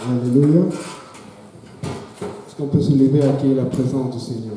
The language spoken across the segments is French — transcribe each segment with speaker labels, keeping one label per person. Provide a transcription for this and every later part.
Speaker 1: Alléluia. Est-ce qu'on peut se lever à accueillir la présence du Seigneur?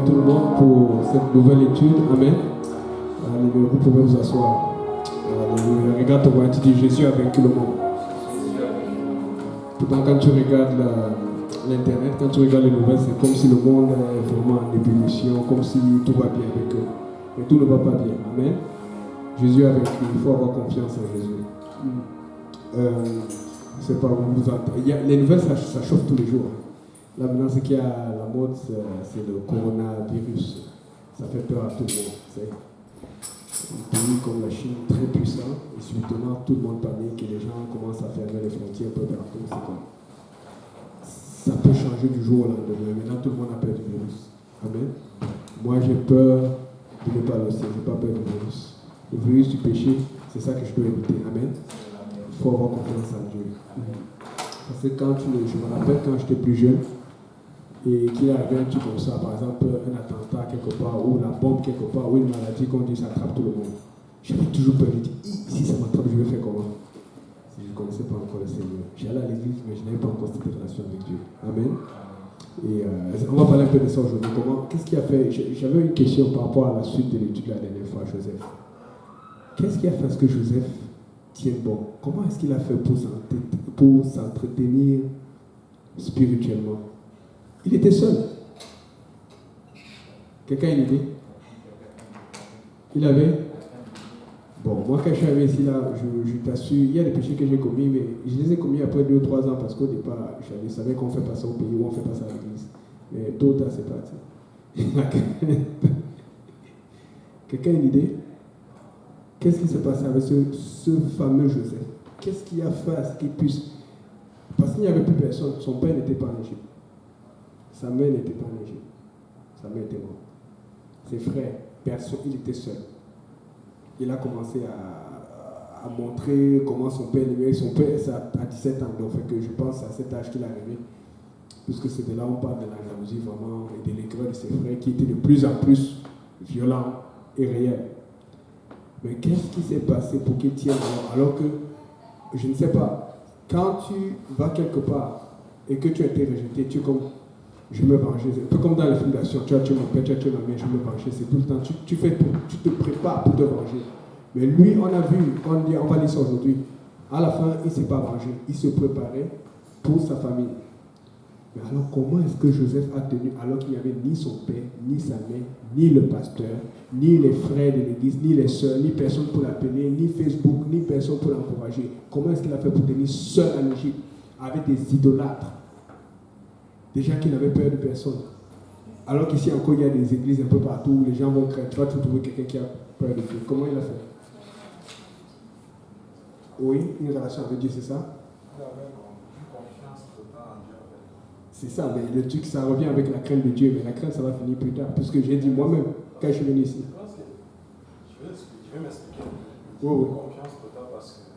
Speaker 1: tout le monde pour cette nouvelle étude. Amen. Alléluia. Vous pouvez vous asseoir. Alléluia. Regarde ton voisin, tu dis Jésus a vaincu le monde. Pourtant, quand tu regardes l'Internet, quand tu regardes les nouvelles, c'est comme si le monde est vraiment en ébullition, comme si tout va bien avec eux. Mais tout ne va pas bien. Amen. Jésus a vaincu. Il faut avoir confiance en Jésus. C'est pas où vous entendez. Les nouvelles, ça chauffe tous les jours. Là, maintenant, ce qui est à la mode, c'est le coronavirus. Ça fait peur à tout le monde. C'est un pays comme la Chine, très puissant, et subitement, tout le monde panique et les gens commencent à fermer les frontières un peu partout. C'est comme ça peut changer du jour au lendemain. Maintenant, tout le monde a peur du virus. Amen. Moi, j'ai peur de ne pas le sais. Je n'ai pas peur du virus. Le virus du péché, c'est ça que je dois éviter. Amen. Il faut avoir confiance en Dieu. Parce que je me rappelle quand j'étais plus jeune, et qu'il arrivait un truc comme ça, par exemple un attentat quelque part, ou la bombe quelque part, ou une maladie qu'on dit ça attrape tout le monde. J'avais toujours peur de dire, si ça m'attrape, je vais faire comment? Si je ne connaissais pas encore le Seigneur. J'allais à l'église, mais je n'avais pas encore cette relation avec Dieu. Amen. Et on va parler un peu de ça aujourd'hui. Qu'est-ce qui a fait? J'avais une question par rapport à la suite de l'étude de la dernière fois, Joseph. Qu'est-ce qui a fait à ce que Joseph tienne bon? Comment est-ce qu'il a fait pour s'entretenir spirituellement? Il était seul. Quelqu'un a une idée? Il avait? Bon, moi quand je suis arrivé ici, là, je t'assure, il y a des péchés que j'ai commis, mais je les ai commis après 2 ou 3 ans parce qu'au départ, je savais qu'on ne fait pas ça au pays ou on ne fait pas ça à l'église. Mais tôt ou tard, c'est parti. Quelqu'un a une idée? Qu'est-ce qui s'est passé avec ce fameux Joseph? Qu'est-ce qui a fait à ce qu'il puisse... Parce qu'il n'y avait plus personne, son père n'était pas en Égypte. Sa mère n'était pas en Égypte. Sa mère était morte. Ses frères, personne, il était seul. Il a commencé à montrer comment son père l'aimait. Son père, ça à 17 ans, donc que je pense à cet âge qu'il est arrivé. Puisque c'est de là où on parle de la jalousie vraiment et de l'aigreur de ses frères qui étaient de plus en plus violents et réels. Mais qu'est-ce qui s'est passé pour qu'il tienne alors que, je ne sais pas, quand tu vas quelque part et que tu as été rejeté, tu es comme, je me venger. C'est un peu comme dans les films d'action, tu as tué mon père, tu as tué ma mère, je me venger. C'est tout le temps, tu te prépares pour te venger. Mais lui, on a vu, on va lire ça aujourd'hui, à la fin, il ne s'est pas vengé, il se préparait pour sa famille. Mais alors, comment est-ce que Joseph a tenu alors qu'il n'y avait ni son père, ni sa mère, ni le pasteur, ni les frères de l'église, ni les sœurs, ni personne pour l'appeler, ni Facebook, ni personne pour l'encourager? Comment est-ce qu'il a fait pour tenir seul en Égypte avec des idolâtres, des gens qui n'avaient peur de personne? Alors qu'ici encore, il y a des églises un peu partout où les gens vont craindre. Tu vas trouver quelqu'un qui a peur de Dieu. Comment il a fait? Oui, une relation avec Dieu, c'est ça? C'est ça, mais le truc, ça revient avec la crainte de Dieu, mais la crainte, ça va finir plus tard. Puisque j'ai dit moi-même, quand je suis venu ici.
Speaker 2: Je vais m'expliquer.
Speaker 1: Oui.
Speaker 2: Confiance totale parce que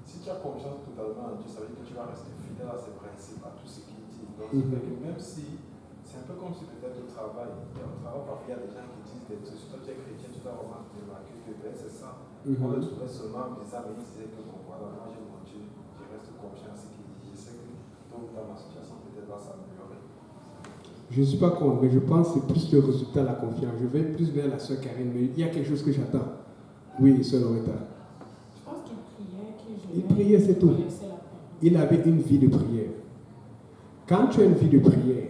Speaker 2: si tu as confiance totalement en Dieu, ça veut dire que tu vas rester fidèle à ses principes, à tout ce qu'il dit. Donc, même si c'est un peu comme si peut-être au travail, parfois il y a des gens qui disent des trucs, toi tu es chrétien, tu dois vraiment te remarquer que c'est ça. On le trouvait seulement bizarre, mais il disait que bon, voilà, moi j'ai mon Dieu, je reste confiant à ce qu'il dit. Je sais que donc dans ma situation peut-être va s'améliorer.
Speaker 1: Je ne suis pas contre, mais je pense que c'est plus le résultat de la confiance. Je vais plus vers la sœur Karine, mais il y a quelque chose que j'attends. Oui, sœur Loretta.
Speaker 3: Je pense qu'il priait,
Speaker 1: Il priait, c'est tout. Il avait une vie de prière. Quand tu as une vie de prière,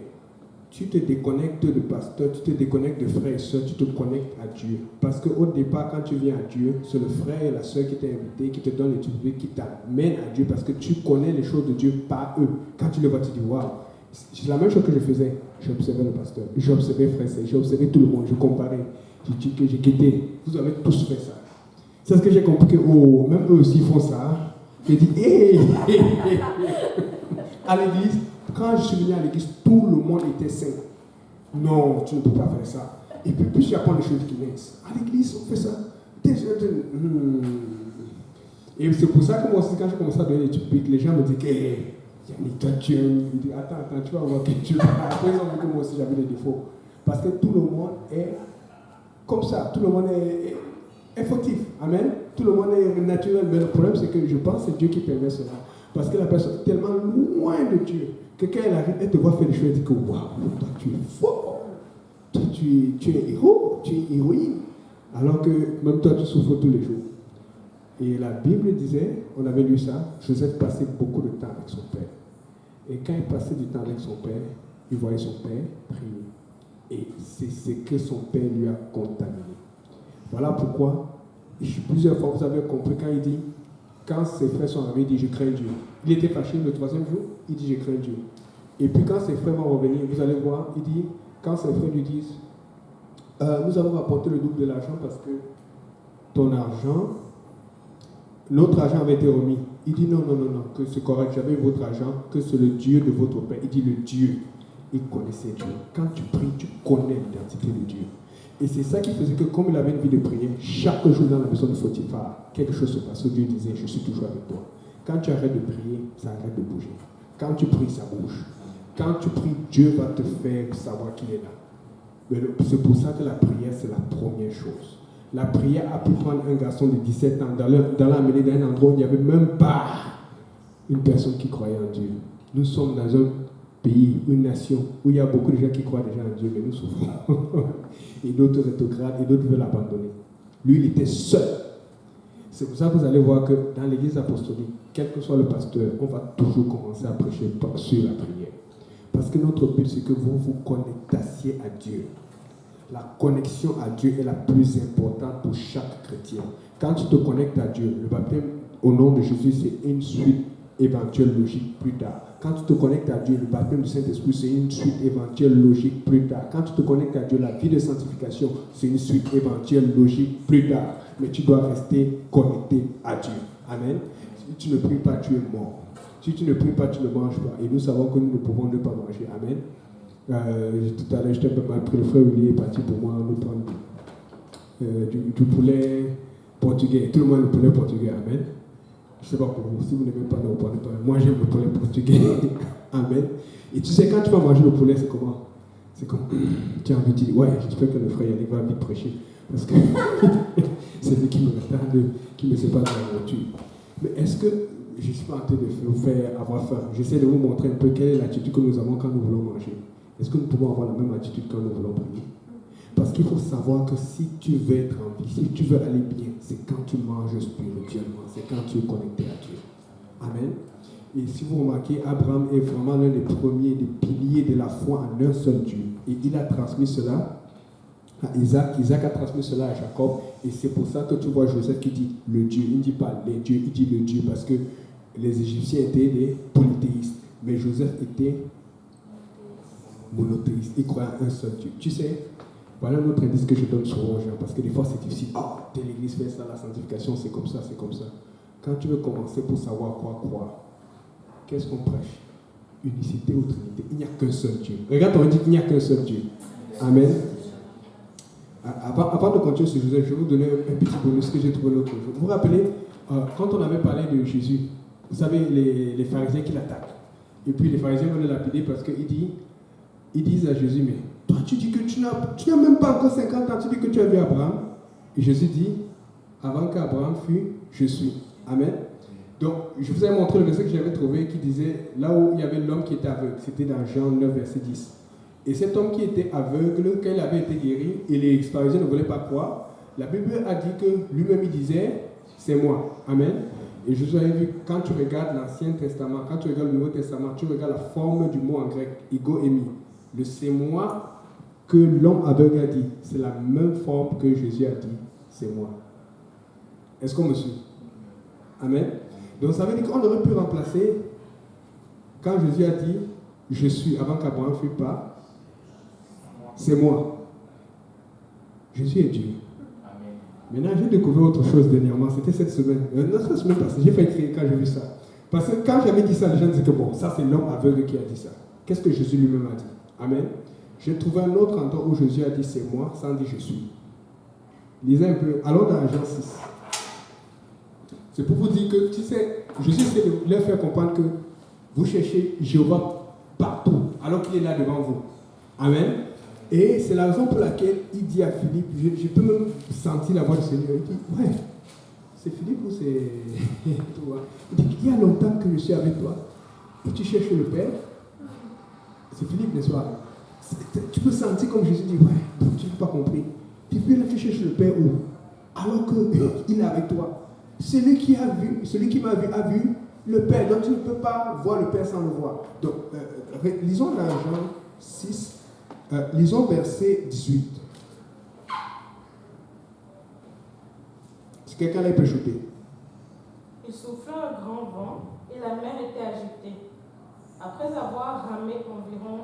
Speaker 1: tu te déconnectes de pasteur, tu te déconnectes de frères et sœurs, tu te connectes à Dieu. Parce qu'au départ, quand tu viens à Dieu, c'est le frère et la sœur qui t'a invité, qui te donne l'étude biblique, qui t'amène à Dieu parce que tu connais les choses de Dieu par eux. Quand tu les vois, tu dis waouh. C'est la même chose que je faisais. J'observais le pasteur, j'observais frère et sœur, j'observais tout le monde, je comparais. J'ai dit que j'ai quitté. Vous avez tous fait ça. C'est ce que j'ai compris que même eux aussi font ça. J'ai dit à l'église. Quand je suis venu à l'église, tout le monde était saint. Non, tu ne peux pas faire ça. Et puis, plus tu apprends des choses qui naissent. À l'église, on fait ça. Et c'est pour ça que moi aussi, quand j'ai commencé à donner l'étude biblique, les gens me disent Yannick, toi, tu dis, attends, tu vas voir que tu vas. Après, ils ont vu que moi aussi, j'avais des défauts. Parce que tout le monde est comme ça. Tout le monde est fautif. Amen. Tout le monde est naturel. Mais le problème, c'est que je pense que c'est Dieu qui permet cela. Parce que la personne est tellement loin de Dieu. Que quand elle arrive, elle te voit faire des choses, elle dit que waouh, toi tu es fort. tu es héros, tu es héroïne, alors que même toi tu souffres tous les jours. Et la Bible disait, on avait lu ça, Joseph passait beaucoup de temps avec son père. Et quand il passait du temps avec son père, il voyait son père prier. Et c'est ce que son père lui a contaminé. Voilà pourquoi, plusieurs fois vous avez compris quand il dit, quand ses frères sont arrivés, il dit je crains Dieu. Il était fâché le troisième jour, il dit je crains Dieu. Et puis quand ses frères vont revenir, vous allez voir, il dit, quand ses frères lui disent, nous avons rapporté le double de l'argent parce que ton argent, notre argent avait été remis. Il dit non, que c'est correct, j'avais votre argent, que c'est le Dieu de votre père. Il dit le Dieu, il connaissait Dieu. Quand tu pries, tu connais l'identité de Dieu. Et c'est ça qui faisait que comme il avait une vie de prière, chaque jour dans la maison de Potiphar, quelque chose se passait. Dieu disait, je suis toujours avec toi. Quand tu arrêtes de prier, ça arrête de bouger. Quand tu pries, ça bouge. Quand tu pries, Dieu va te faire savoir qu'il est là. Mais c'est pour ça que la prière, c'est la première chose. La prière a pu prendre un garçon de 17 ans dans l'amener dans un endroit où il n'y avait même pas une personne qui croyait en Dieu. Nous sommes dans un pays, une nation, où il y a beaucoup de gens qui croient déjà en Dieu, mais nous souffrons. Et d'autres rétrogradent, et d'autres veulent abandonner. Lui, il était seul. C'est pour ça que vous allez voir que dans l'église apostolique, quel que soit le pasteur, on va toujours commencer à prêcher sur la prière. Parce que notre but, c'est que vous vous connectassiez à Dieu. La connexion à Dieu est la plus importante pour chaque chrétien. Quand tu te connectes à Dieu, le baptême au nom de Jésus, c'est une suite éventuelle logique plus tard. Quand tu te connectes à Dieu, le baptême du Saint-Esprit, c'est une suite éventuelle logique plus tard. Quand tu te connectes à Dieu, la vie de sanctification, c'est une suite éventuelle logique plus tard. Mais tu dois rester connecté à Dieu. Amen. Si tu ne pries pas, tu es mort. Si tu ne pries pas, tu ne manges pas. Et nous savons que nous ne pouvons ne pas manger. Amen. Tout à l'heure, j'étais un peu mal pris. Le frère Willy est parti pour moi nous prendre du poulet portugais. Tout le monde le poulet portugais. Amen. Je ne sais pas pour vous. Si vous n'aimez pas, ne prenez pas. Moi, j'aime le poulet portugais. Amen. Et tu sais, quand tu vas manger le poulet, c'est comment? C'est comme, tu as envie de dire, ouais, j'espère que le frère Yannick va vite prêcher. Parce que c'est lui qui me retarde, qui me sépare de la voiture. Mais est-ce que je ne suis pas en train de vous faire avoir faim? J'essaie de vous montrer un peu quelle est l'attitude que nous avons quand nous voulons manger. Est-ce que nous pouvons avoir la même attitude quand nous voulons prier? Parce qu'il faut savoir que si tu veux être en vie, si tu veux aller bien, c'est quand tu manges spirituellement, c'est quand tu es connecté à Dieu. Amen. Et si vous remarquez, Abraham est vraiment l'un des premiers, des piliers de la foi en un seul Dieu. Et il a transmis cela à Isaac. Isaac a transmis cela à Jacob. Et c'est pour ça que tu vois Joseph qui dit le Dieu. Il ne dit pas les dieux, il dit le Dieu. Parce que les Égyptiens étaient des polythéistes. Mais Joseph était monothéiste. Il croyait en un seul Dieu. Tu sais, voilà un autre indice que je donne souvent aux gens. Parce que des fois c'est difficile. Ah, telle église fait ça, la sanctification, c'est comme ça, c'est comme ça. Quand tu veux commencer pour savoir quoi croire, qu'est-ce qu'on prêche? Unicité ou Trinité? Il n'y a qu'un seul Dieu. Regarde, on dit qu'il n'y a qu'un seul Dieu. Amen. Avant de continuer sur Joseph, je vais vous donner un petit bonus que j'ai trouvé l'autre jour. Vous vous rappelez, quand on avait parlé de Jésus, vous savez, les pharisiens qui l'attaquent. Et puis les pharisiens vont le lapider parce qu'ils disent à Jésus, mais toi tu dis que tu n'as même pas encore 50 ans, tu dis que tu as vu Abraham. Et Jésus dit, avant qu'Abraham fût, je suis. Amen. Donc, je vous ai montré le verset que j'avais trouvé qui disait, là où il y avait l'homme qui était aveugle, c'était dans Jean 9, verset 10. Et cet homme qui était aveugle, quand il avait été guéri, et les pharisiens ne voulaient pas croire, la Bible a dit que lui-même il disait, c'est moi. Amen. Et je vous avais vu, quand tu regardes l'Ancien Testament, quand tu regardes le Nouveau Testament, tu regardes la forme du mot en grec, ego émi. Le c'est moi que l'homme aveugle a dit, c'est la même forme que Jésus a dit, c'est moi. Est-ce qu'on me suit? Amen. Donc ça veut dire qu'on aurait pu remplacer, quand Jésus a dit, je suis, avant qu'Abraham ne fût pas, c'est moi. Jésus est Dieu. Amen. Maintenant, j'ai découvert autre chose dernièrement, c'était cette semaine. Notre semaine passée, j'ai fait crier quand j'ai vu ça. Parce que quand j'avais dit ça, les gens disaient que bon, ça c'est l'homme aveugle qui a dit ça. Qu'est-ce que Jésus lui-même a dit? Amen. J'ai trouvé un autre endroit où Jésus a dit c'est moi, sans dire je suis. Lisez un peu, allons dans Jean 6. C'est pour vous dire que, tu sais, Jésus essaie de leur faire comprendre que vous cherchez Jéhovah partout, alors qu'il est là devant vous. Amen. Et c'est la raison pour laquelle il dit à Philippe, je peux même sentir la voix du Seigneur, il dit, ouais, c'est Philippe ou c'est toi? Il dit, il y a longtemps que je suis avec toi, et tu cherches le Père. C'est Philippe, n'est-ce pas? Tu peux sentir comme Jésus dit, ouais, tu n'as pas compris. Tu peux réfléchir sur le Père où? Alors qu'il est avec toi. Celui qui m'a vu a vu le Père. Donc tu ne peux pas voir le Père sans le voir. Donc, lisons dans Jean 6, lisons verset 18. Si quelqu'un là, il peut chuter.
Speaker 3: Il souffla un grand vent et la mer était agitée. Après avoir ramé environ,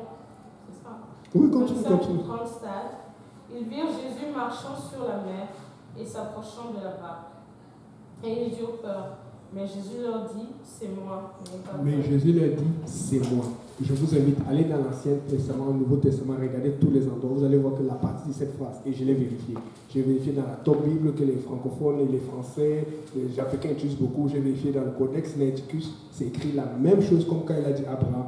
Speaker 3: c'est ça,
Speaker 1: Oui, continue.
Speaker 3: 30 stades, ils virent Jésus marchant sur la mer et s'approchant de la barque. Et ils eurent peur. Mais Jésus leur dit, c'est moi.
Speaker 1: Mais Jésus leur dit, c'est moi. Je vous invite à aller dans l'Ancien Testament, au Nouveau Testament, regardez tous les endroits. Vous allez voir que la partie de cette phrase, et je l'ai vérifié. J'ai vérifié dans la top Bible que les francophones et les Français, les Africains utilisent beaucoup. J'ai vérifié dans le Codex Sinaiticus, c'est écrit la même chose comme quand il a dit Abraham,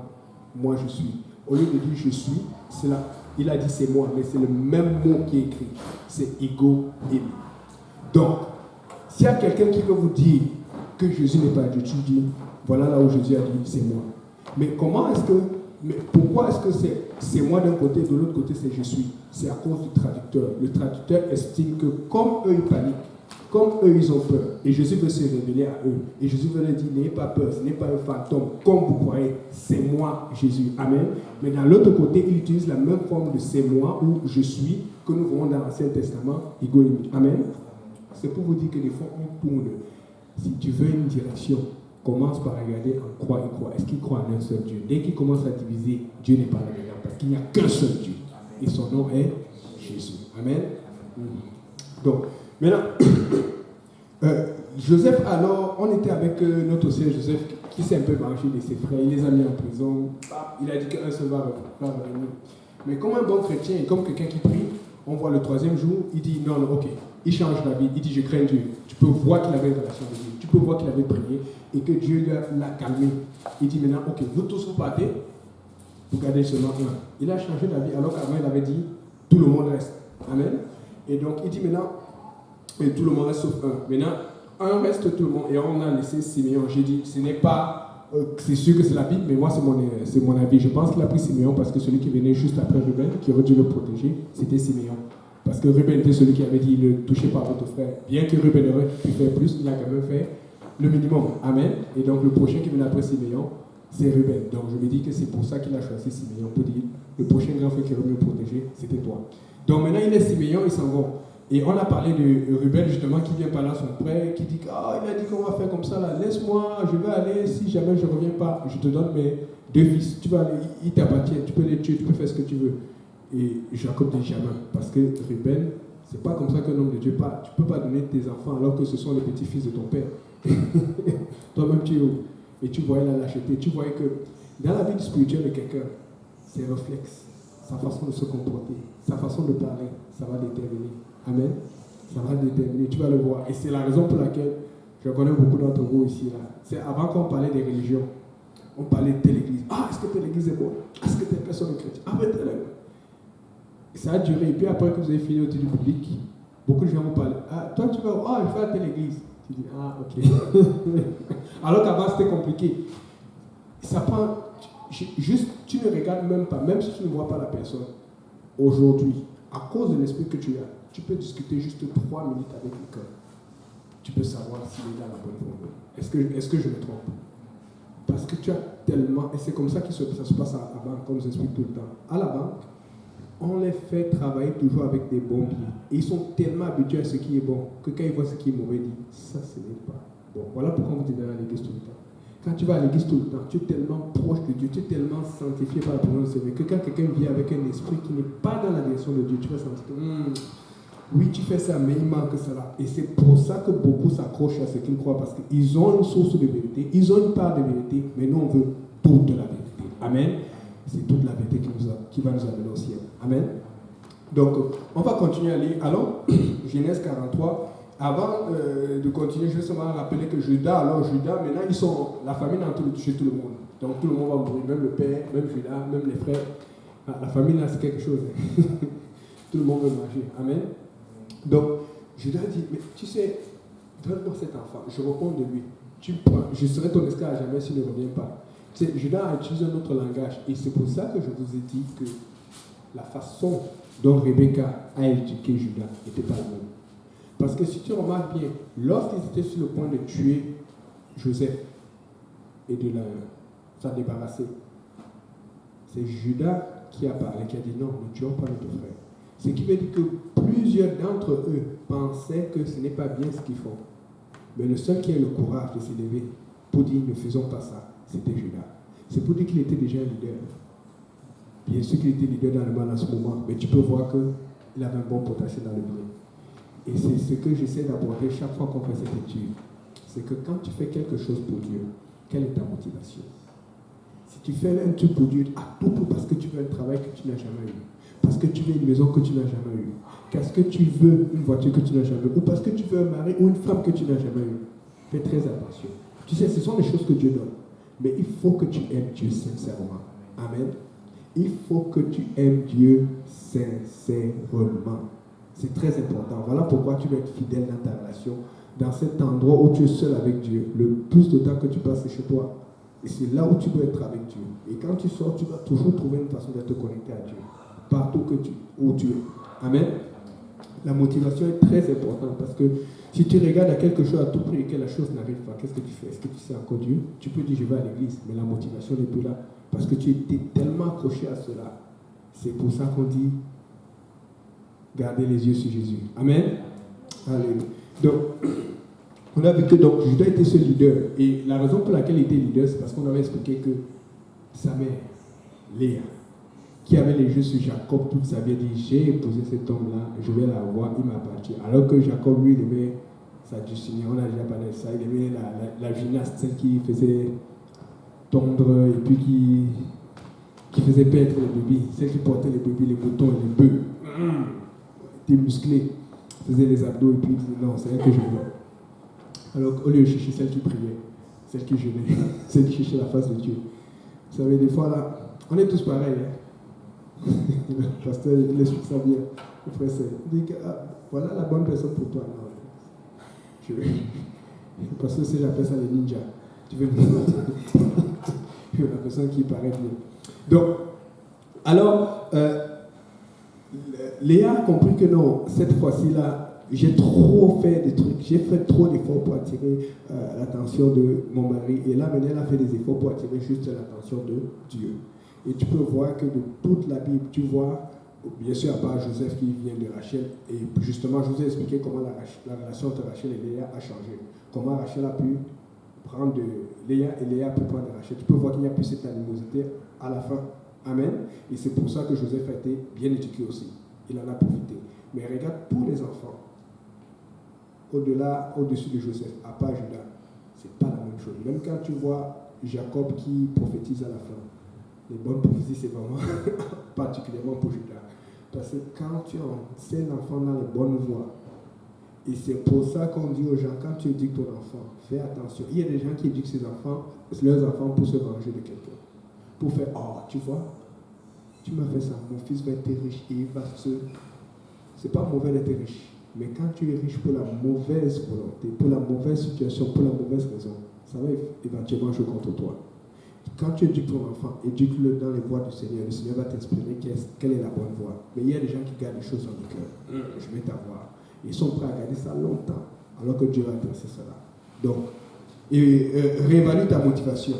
Speaker 1: moi je suis. Au lieu de dire je suis, c'est là, il a dit c'est moi, mais c'est le même mot qui est écrit. C'est Ego Émi. Donc, s'il y a quelqu'un qui veut vous dire que Jésus n'est pas Dieu, tu dis, voilà là où Jésus a dit, c'est moi. Mais pourquoi est-ce que c'est moi d'un côté, de l'autre côté c'est je suis? C'est à cause du traducteur. Le traducteur estime que comme eux ils paniquent, comme eux ils ont peur, et Jésus veut se révéler à eux, et Jésus veut leur dire, n'ayez pas peur, ce n'est pas un fantôme, comme vous croyez, c'est moi Jésus. Amen. Mais dans l'autre côté, il utilise la même forme de c'est moi ou je suis que nous voyons dans l'Ancien Testament, Ego Émi. Amen. C'est pour vous dire que des fois on tourne. Si tu veux une direction, commence par regarder en quoi il croit. Est-ce qu'il croit en un seul Dieu? Dès qu'il commence à diviser, Dieu n'est pas là-dedans parce qu'il n'y a qu'un seul Dieu. Et son nom est Jésus. Amen. Donc, maintenant, Joseph, alors, on était avec notre sœur Joseph qui s'est un peu vengé de ses frères. Il les a mis en prison. Il a dit qu'un seul va revenir. Mais comme un bon chrétien et comme quelqu'un qui prie, on voit le troisième jour, il dit non, ok. Il change la vie, il dit je crains Dieu. Tu peux voir qu'il avait une relation avec Dieu. Tu peux voir qu'il avait prié et que Dieu l'a calmé. Il dit maintenant, ok, vous tous vous partez, vous gardez seulement un. Il a changé la vie alors qu'avant il avait dit tout le monde reste. Amen. Et donc il dit maintenant, et tout le monde reste sauf un. Maintenant, un reste tout le monde et on a laissé Siméon. J'ai dit, ce n'est pas, c'est sûr que c'est la Bible, mais moi c'est mon avis. Je pense qu'il a pris Siméon parce que celui qui venait juste après Ruben, qui aurait dû le protéger, c'était Siméon. Parce que Ruben était celui qui avait dit ne touchez pas votre frère. Bien que Ruben aurait pu faire plus, il a quand même fait le minimum. Amen. Et donc le prochain qui venait après Siméon, c'est Ruben. Donc je me dis que c'est pour ça qu'il a choisi Siméon, pour dire le prochain grand frère qui aurait mieux protégé, c'était toi. Donc maintenant il est Siméon, ils s'en vont. Et on a parlé de Ruben justement qui vient par là, son frère, qui dit il a dit qu'on va faire comme ça là, laisse-moi, je vais aller, si jamais je ne reviens pas, je te donne mes 2 fils, tu vas aller, ils t'appartiennent, tu peux les tuer, tu peux faire ce que tu veux. Et Jacob dit jamais, parce que Ruben, c'est pas comme ça qu'un homme de Dieu parle. Tu peux pas donner tes enfants alors que ce sont les petits-fils de ton père. Toi-même tu es où? Et tu voyais la lâcheté, tu voyais que dans la vie spirituelle de quelqu'un, ses réflexes, sa façon de se comporter, sa façon de parler, ça va déterminer. Amen. Ça va déterminer, tu vas le voir. Et c'est la raison pour laquelle je connais beaucoup d'entre vous ici. Là. C'est avant qu'on parlait des religions, on parlait de telle église. Ah, est-ce que telle église est bonne? Est-ce que telle personne est chrétienne? Ah, mais telle est. Ça a duré. Et puis après que vous avez fini au du public, beaucoup de gens vont parler. Ah, toi, tu vas, je vais à telle église. Tu dis, ah, ok. Alors qu'avant, c'était compliqué. Ça prend. Juste, tu ne regardes même pas, même si tu ne vois pas la personne. Aujourd'hui, à cause de l'esprit que tu as, tu peux discuter juste 3 minutes avec quelqu'un. Tu peux savoir s'il est dans la bonne voie. Est-ce que je me trompe? Parce que tu as tellement. Et c'est comme ça que ça se passe à la banque, comme je explique tout le temps. À la banque, on les fait travailler toujours avec des bons pieds. Et ils sont tellement habitués à ce qui est bon que quand ils voient ce qui est mauvais, ils disent ça, ce n'est pas bon. Voilà pourquoi on vous dit d'aller à l'église tout le temps. Quand tu vas à l'église tout le temps, tu es tellement proche de Dieu, tu es tellement sanctifié par la présence de Dieu que quand quelqu'un vient avec un esprit qui n'est pas dans la direction de Dieu, tu vas sentir que oui, tu fais ça, mais il manque cela. Et c'est pour ça que beaucoup s'accrochent à ce qu'ils croient, parce qu'ils ont une source de vérité, ils ont une part de vérité, mais nous on veut toute la vérité. Amen. C'est toute la vérité qui va nous amener au ciel. Amen. Donc, on va continuer à lire. Allons, Genèse 43. Avant de continuer, je vais seulement rappeler que Judas, maintenant, ils sont la famille dans chez tout le monde. Donc, tout le monde va mourir, même le père, même Judas, même les frères. La famille, là, c'est quelque chose. Tout le monde veut manger. Amen. Donc, Judas dit, mais tu sais, donne-moi cet enfant, je réponds de lui. Tu prends, je serai ton esclave à jamais s'il ne revient pas. Judas a utilisé un autre langage. Et c'est pour ça que je vous ai dit que la façon dont Rebecca a éduqué Judas n'était pas la même. Parce que si tu remarques bien, lorsqu'ils étaient sur le point de tuer Joseph et de s'en débarrasser, c'est Judas qui a parlé, qui a dit non, ne tuons pas notre frère. Ce qui veut dire que plusieurs d'entre eux pensaient que ce n'est pas bien ce qu'ils font. Mais le seul qui a eu le courage de s'élever pour dire ne faisons pas ça, c'était Judas. C'est pour dire qu'il était déjà un leader. Bien sûr qu'il était leader dans le mal en ce moment, mais tu peux voir qu'il avait un bon potentiel dans le bien. Et c'est ce que j'essaie d'aborder chaque fois qu'on fait cette étude. C'est que quand tu fais quelque chose pour Dieu, quelle est ta motivation? Si tu fais un truc pour Dieu à tout pour parce que tu veux un travail que tu n'as jamais eu, parce que tu veux une maison que tu n'as jamais eue, parce que tu veux une voiture que tu n'as jamais eue, ou parce que tu veux un mari ou une femme que tu n'as jamais eue, fais très attention. Tu sais, ce sont les choses que Dieu donne. Mais il faut que tu aimes Dieu sincèrement. Amen. Il faut que tu aimes Dieu sincèrement. C'est très important. Voilà pourquoi tu dois être fidèle dans ta relation, dans cet endroit où tu es seul avec Dieu. Le plus de temps que tu passes, c'est chez toi. Et c'est là où tu dois être avec Dieu. Et quand tu sors, tu dois toujours trouver une façon d'être connecté à Dieu. Partout où tu es. Amen. La motivation est très importante parce que si tu regardes à quelque chose à tout prix et que la chose n'arrive pas, qu'est-ce que tu fais? Est-ce que tu sais encore Dieu? Tu peux dire je vais à l'église, mais la motivation n'est plus là parce que tu étais tellement accroché à cela. C'est pour ça qu'on dit gardez les yeux sur Jésus. Amen. Alléluia. Donc, on a vu que donc, Judas était ce leader. Et la raison pour laquelle il était leader, c'est parce qu'on avait expliqué que sa mère, Léa, qui avait les yeux sur Jacob toute sa vie, a dit j'ai épousé cet homme-là, je vais l'avoir, il m'appartient. Alors que Jacob, lui, il aimait sa Dulcinée, on a déjà parlé de ça, il aimait la gymnaste, celle qui faisait tondre et puis qui faisait paître les bébés, celle qui portait les bébés, les boutons et les bœufs. Était musclé, faisait les abdos et puis il disait non, c'est elle que je veux. Alors au lieu de chercher celle qui priait, celle qui jeûnait, celle qui cherchait la face de Dieu. Vous savez, des fois là, on est tous pareils. Hein? Le pasteur, il explique ça bien. Le frère, il dit que voilà la bonne personne pour toi. Non, parce que si j'appelle ça les ninjas, tu veux la personne qui paraît bien. Donc, alors, Léa a compris que non, cette fois-ci-là, j'ai trop fait des trucs, j'ai fait trop d'efforts pour attirer l'attention de mon mari. Et là, maintenant, elle a fait des efforts pour attirer juste l'attention de Dieu. Et tu peux voir que de toute la Bible, tu vois, bien sûr, à part Joseph qui vient de Rachel, et justement, je vous ai expliqué comment la relation entre Rachel et Léa a changé. Comment Rachel a pu prendre de Léa et Léa a pu prendre de Rachel. Tu peux voir qu'il n'y a plus cette animosité à la fin. Amen. Et c'est pour ça que Joseph a été bien éduqué aussi. Il en a profité. Mais regarde tous les enfants, au-dessus de Joseph, à part Judas, c'est pas la même chose. Même quand tu vois Jacob qui prophétise à la fin, les bonnes prophéties, c'est vraiment particulièrement pour Judas. Parce que quand tu enseignes l'enfant dans les bonnes voies, et c'est pour ça qu'on dit aux gens, quand tu éduques ton enfant, fais attention. Il y a des gens qui éduquent leurs enfants pour se venger de quelqu'un. Pour faire, oh, tu vois, tu m'as fait ça, mon fils va être riche et il va c'est pas mauvais d'être riche, mais quand tu es riche pour la mauvaise volonté, pour la mauvaise situation, pour la mauvaise raison, ça va éventuellement jouer contre toi. Quand tu éduques ton enfant, éduque-le dans les voies du Seigneur. Le Seigneur va t'inspirer quelle est la bonne voie. Mais il y a des gens qui gardent les choses dans le cœur. Je vais t'avoir. Ils sont prêts à garder ça longtemps, alors que Dieu va adresser cela. Donc, réévalue ta motivation.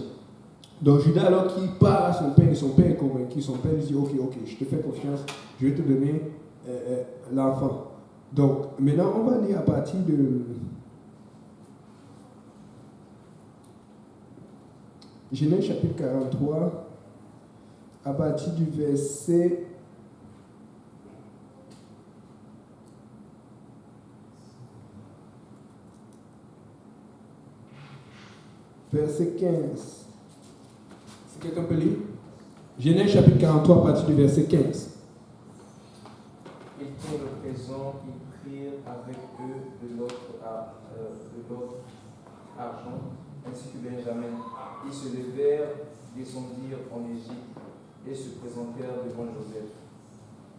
Speaker 1: Donc Judas, alors qu'il part à son père, et son père est convaincu, son père lui dit ok, je te fais confiance, je vais te donner l'enfant. Donc maintenant, on va lire à partir de Genèse chapitre 43, à partir du verset 15. Si quelqu'un peut lire. Genèse chapitre 43, à partir du verset 15.
Speaker 4: Ils prirent le présent, ils prirent avec eux de l'autre argent, ainsi que Benjamin. Ils se levèrent, descendirent en Égypte et se présentèrent devant Joseph.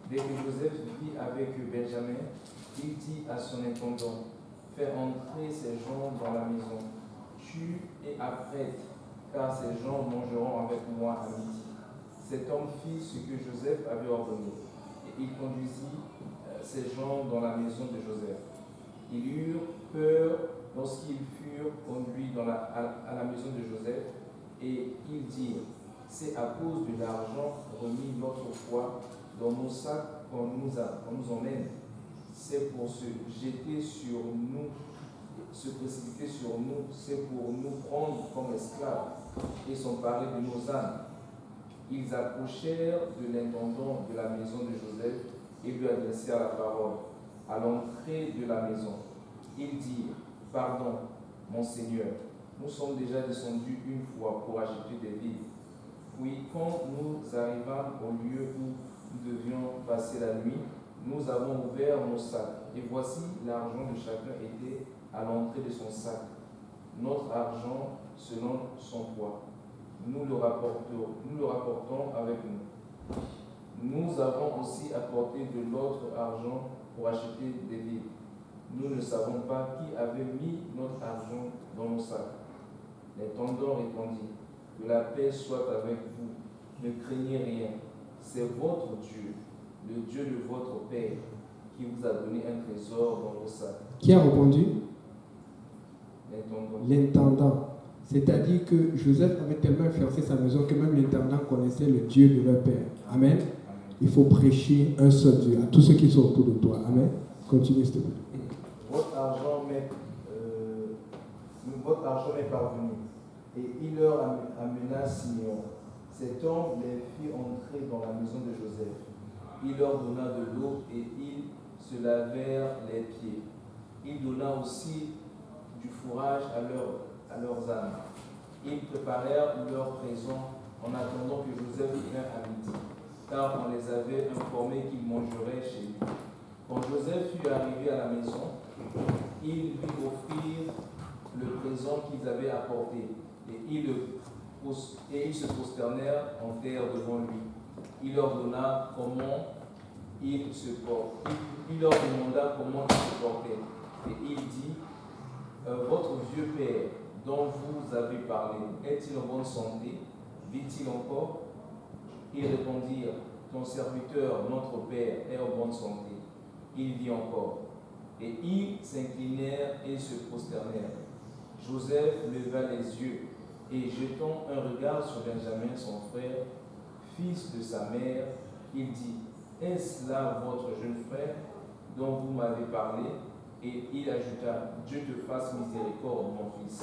Speaker 4: Dès que Joseph vit avec Benjamin, il dit à son intendant, fais entrer ces gens dans la maison, tue et apprête, car ces gens mangeront avec moi à midi. Cet homme fit ce que Joseph avait ordonné, et il conduisit ces gens dans la maison de Joseph. Ils eurent peur lorsqu'ils furent conduits à la maison de Joseph, et ils dirent, c'est à cause de l'argent remis l'autre fois dans nos sacs qu'on nous emmène. C'est pour se jeter sur nous, se précipiter sur nous, c'est pour nous prendre comme esclaves et s'emparer de nos âmes. Ils approchèrent de l'intendant de la maison de Joseph et lui adressèrent la parole à l'entrée de la maison. Ils dirent, pardon, mon Seigneur, nous sommes déjà descendus une fois pour acheter des vivres. Puis, quand nous arrivâmes au lieu où nous devions passer la nuit, nous avons ouvert nos sacs, et voici l'argent de chacun était à l'entrée de son sac, notre argent selon son poids. Nous le rapportons avec nous. Nous avons aussi apporté de l'autre argent pour acheter des vivres. Nous ne savons pas qui avait mis notre argent dans nos sacs. L'intendant répondit, que la paix soit avec vous, ne craignez rien. C'est votre Dieu, le Dieu de votre Père, qui vous a donné un trésor dans vos sacs.
Speaker 1: Qui a répondu?
Speaker 4: L'intendant.
Speaker 1: L'intendant. C'est-à-dire que Joseph avait tellement influencé sa maison que même l'intendant connaissait le Dieu de leur père. Amen.
Speaker 4: Amen.
Speaker 1: Il faut prêcher un seul Dieu à tous ceux qui sont autour de toi. Amen. Continue, s'il te plaît.
Speaker 4: Votre argent m'est parvenu. Et il leur amena Simeon. Cet homme les fit entrer dans la maison de Joseph. Il leur donna de l'eau et ils se lavèrent les pieds. Il donna aussi du fourrage à leurs ânes. Ils préparèrent leur présent en attendant que Joseph vînt à midi, car on les avait informés qu'ils mangeraient chez lui. Quand Joseph fut arrivé à la maison, ils lui offrirent le présent qu'ils avaient apporté, et ils se prosternèrent en terre devant lui. Il leur donna comment il se portait. Il leur demanda comment il se portait. Et il dit, votre vieux père, dont vous avez parlé, est-il en bonne santé? Vit-il encore? Ils répondirent, ton serviteur, notre père, est en bonne santé. Il vit encore. Et ils s'inclinèrent et se prosternèrent. Joseph leva les yeux et jetant un regard sur Benjamin, son frère, fils de sa mère, il dit, est-ce là votre jeune frère dont vous m'avez parlé? Et il ajouta, Dieu te fasse miséricorde, mon fils.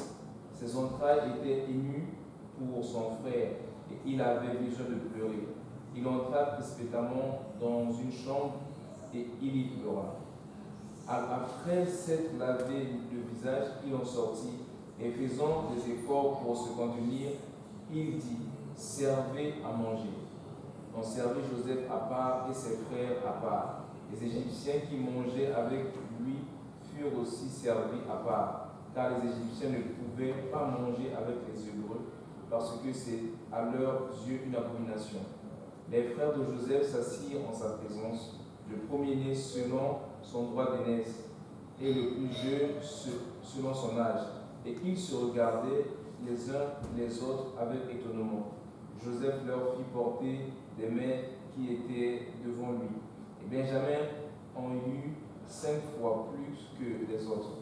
Speaker 4: Ses entrailles étaient émues pour son frère et il avait besoin de pleurer. Il entra précipitamment dans une chambre et il y pleura. Après s'être lavé le visage, il en sortit et faisant des efforts pour se contenir, il dit, servez à manger. On servit Joseph à part et ses frères à part. Les Égyptiens qui mangeaient avec lui furent aussi servis à part, car les Égyptiens ne pouvaient pas manger avec les Hébreux, parce que c'est à leurs yeux une abomination. Les frères de Joseph s'assirent en sa présence, le premier-né selon son droit d'aînesse, et le plus jeune selon son âge. Et ils se regardaient les uns les autres avec étonnement. Joseph leur fit porter des mets qui étaient devant lui. Et Benjamin en eut 5 fois plus que les autres.